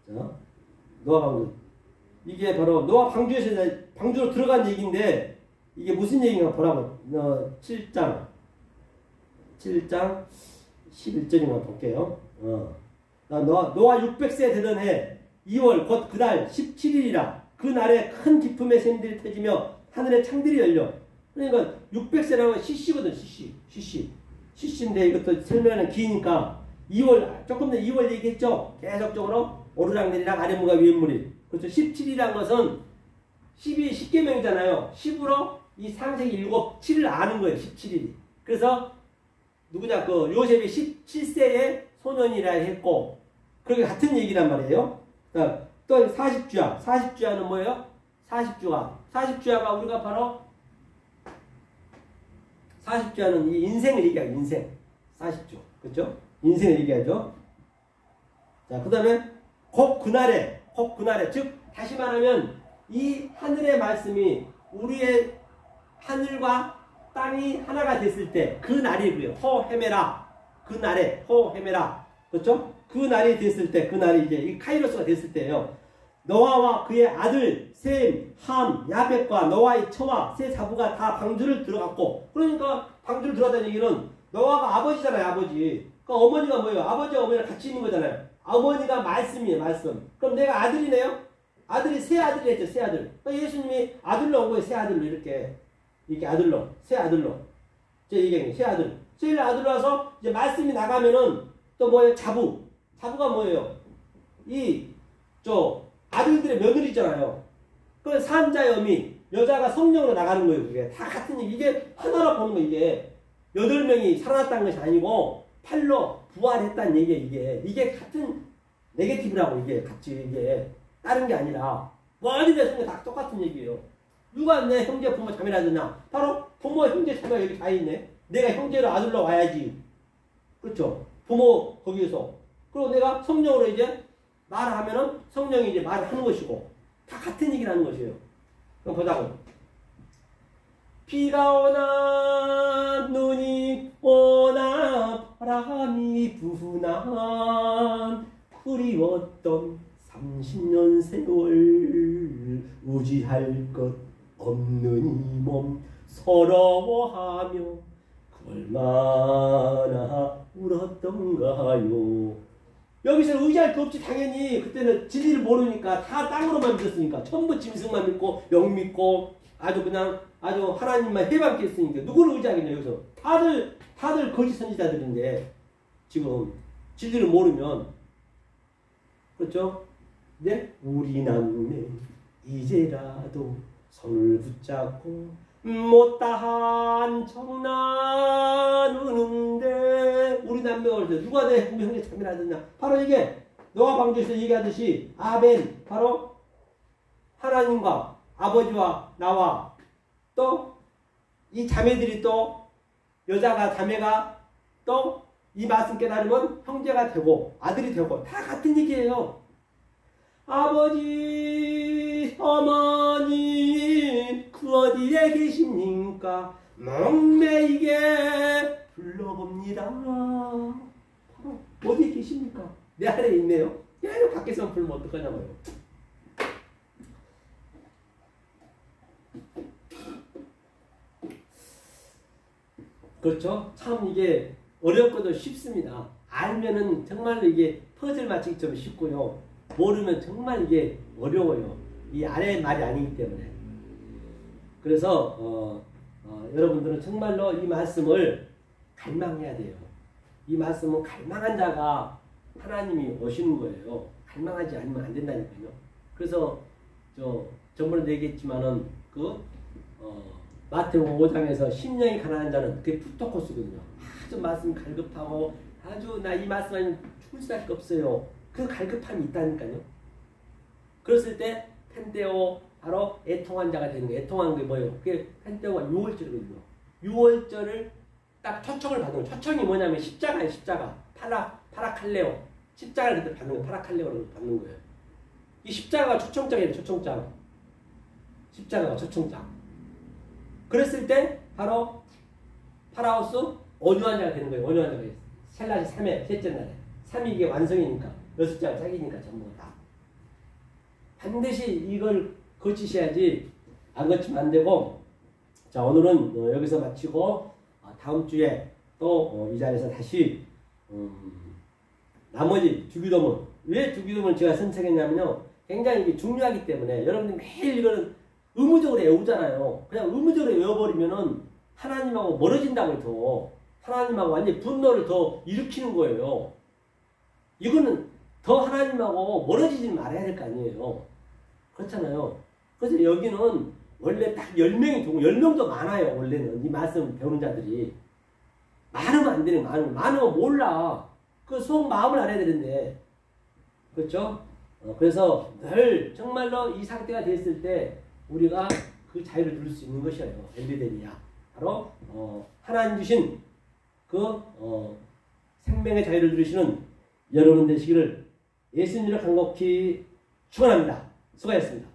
자, 노아 방주. 이게 바로 노아 방주에서 방주로 들어간 얘기인데 이게 무슨 얘기인가 보라고. 7장 11절인가 볼게요. 노아 600세 되던 해 2월 곧 그달 17일이라 그 날에 큰 기쁨의 샘들이 터지며 하늘의 창들이 열려. 그러니까 600세라면 CC거든. CC인데 이것도 설명은 기니까 2월 조금 전에 2월 얘기했죠. 계속적으로 오르락내리락 아랫물과 위에물이. 그렇죠. 17이라는 것은 10계명이잖아요. 10으로 이 창세기 7을 아는 거예요. 17일이. 그래서 누구냐 그 요셉이 17세의 소년이라 했고 그렇게 같은 얘기란 말이에요. 또 40주야. 40주야는 뭐예요? 40주야가 우리가 바로 40주야는 이 인생을 얘기하죠. 인생. 40주. 그렇죠? 인생을 얘기하죠. 자, 그 다음에 곧 그날에 즉 다시 말하면 이 하늘의 말씀이 우리의 하늘과 땅이 하나가 됐을 때 그 날이고요. 호헤메라. 그 날에 호헤메라. 그렇죠? 그 날이 됐을 때 그 날이 이제 이 카이로스가 됐을 때예요. 노아와 그의 아들 셈, 함, 야벳과 노아의 처와 세 자부가 다 방주를 들어갔고 그러니까 방주를 들어갔다는 얘기는 노아가 아버지잖아요. 아버지. 그러니까 어머니가 뭐예요? 아버지와 어머니랑 같이 있는 거잖아요. 어머니가 말씀이에요. 말씀. 그럼 내가 아들이네요? 아들이 새 아들이 했죠. 새 아들. 그러니까 예수님이 아들로 온 거예요. 새 아들로 이렇게 아들로. 새 아들로. 제 얘기하는 새 아들. 새 아들로 와서 이제 말씀이 나가면은 또 뭐예요? 자부가 뭐예요? 아들들의 며느리 있잖아요. 그 산자의 어미, 여자가 성령으로 나가는 거예요. 그게 다 같은 얘기. 이게 하나로 보는 거 이게 8명이 살아났다는 것이 아니고 8로 부활했다는 얘기예요. 이게 같은 네게티브라고 이게 같이 이게 다른 게 아니라 모든 성경 다 똑같은 얘기예요. 누가 내 형제 부모 자매라 하느냐? 바로 부모 형제 자매가 여기 다 있네. 내가 형제로 아들로 와야지. 그렇죠? 부모 거기에서. 그리고 내가 성령으로 이제 말을 하면은 성령이 이제 말을 하는 것이고 다 같은 얘기를 하는 것이에요. 그럼 보자고. 비가 오나 눈이 오나 바람이 부나 그리웠던 30년 세월 의지할 것 없는 이 몸 서러워하며 얼마나 울었던가요. 여기서 의지할 거 없지. 당연히 그때는 진리를 모르니까 다 땅으로만 믿었으니까 전부 짐승만 믿고 영 믿고 아주 그냥 아주 하나님만 해방했으니까 누구를 의지하겠냐. 여기서 다들 거짓 선지자들인데 지금 진리를 모르면 그렇죠? 네? 우리 남매 이제라도 손을 붙잡고 못다한 정난 우는데 우리 남매가 그랬어. 누가 내 형제 자매라더냐. 바로 이게 노아 방주에서 얘기하듯이 아벤 바로 하나님과 아버지와 나와 또 이 자매들이 또 여자가 자매가 또 이 말씀 깨달으면 형제가 되고 아들이 되고 다 같은 얘기예요. 아버지 어머니 그 어디에 계십니까? 목매이게 불러봅니다. 어디에 계십니까? 내 안에 있네요. 계속 밖에서 불면 어떡하냐고요. 그렇죠? 참 이게 어렵고도 쉽습니다. 알면은 정말로 이게 퍼즐 맞추기 좀 쉽고요. 모르면 정말 이게 어려워요. 이 아래의 말이 아니기 때문에. 그래서 여러분들은 정말로 이 말씀을 갈망해야 돼요. 이 말씀은 갈망한 자가 하나님이 오시는 거예요. 갈망하지 않으면 안 된다니까요. 그래서 저번에도 얘기했지만은 마태복음 5장에서 심령이 가난한 자는 그게 푸토코스거든요. 아주 말씀 갈급하고 아주 나 이 말씀 아니면 죽을 수밖에 없어요. 그 갈급함이 있다니까요. 그랬을 때 펜테오 바로 애통한 자가 되는 거예요. 애통한 게 뭐예요? 그게 펜테오가 6월절이거든요. 6월절을 딱 초청을 받는 거예요. 초청이 뭐냐면 십자가예요. 십자가. 파라칼레오. 십자가를 그때 받는 거예요. 파라칼레오를 받는 거예요. 이 십자가가 초청장이에요. 초청장. 십자가가 초청장. 그랬을 때 바로 파라오스 온유한 자가 되는 거예요. 온유한 자가 있어요. 셀라시 3회 셋째 날에 3이 이게 완성이니까 6자가 짝이니까 전부 다 반드시 이걸 거치셔야지 안 거치면 안 되고. 자, 오늘은 여기서 마치고 다음 주에 또 이 자리에서 다시 나머지 주기도문, 왜 주기도문을 제가 선택했냐면요, 굉장히 이게 중요하기 때문에 여러분들이 매일 이거는 의무적으로 외우잖아요. 그냥 의무적으로 외워버리면은 하나님하고 멀어진다고 더 하나님하고 완전히 분노를 더 일으키는 거예요. 이거는 더 하나님하고 멀어지지 말아야 될 거 아니에요. 그렇잖아요. 그래서 여기는 원래 딱 10명이 되고 10명도 많아요. 원래는 이 말씀 배우는 자들이 많으면 안 되는 거예요. 많으면 몰라. 그 속 마음을 알아야 되는데, 그렇죠? 그래서 늘 정말로 이 상태가 됐을 때 우리가 그 자유를 누릴 수 있는 것이에요. 엘리데리아. 바로 하나님 주신 그 생명의 자유를 누리시는 여러분 되시기를 예수님으로 간곡히 축원합니다. 수고하셨습니다.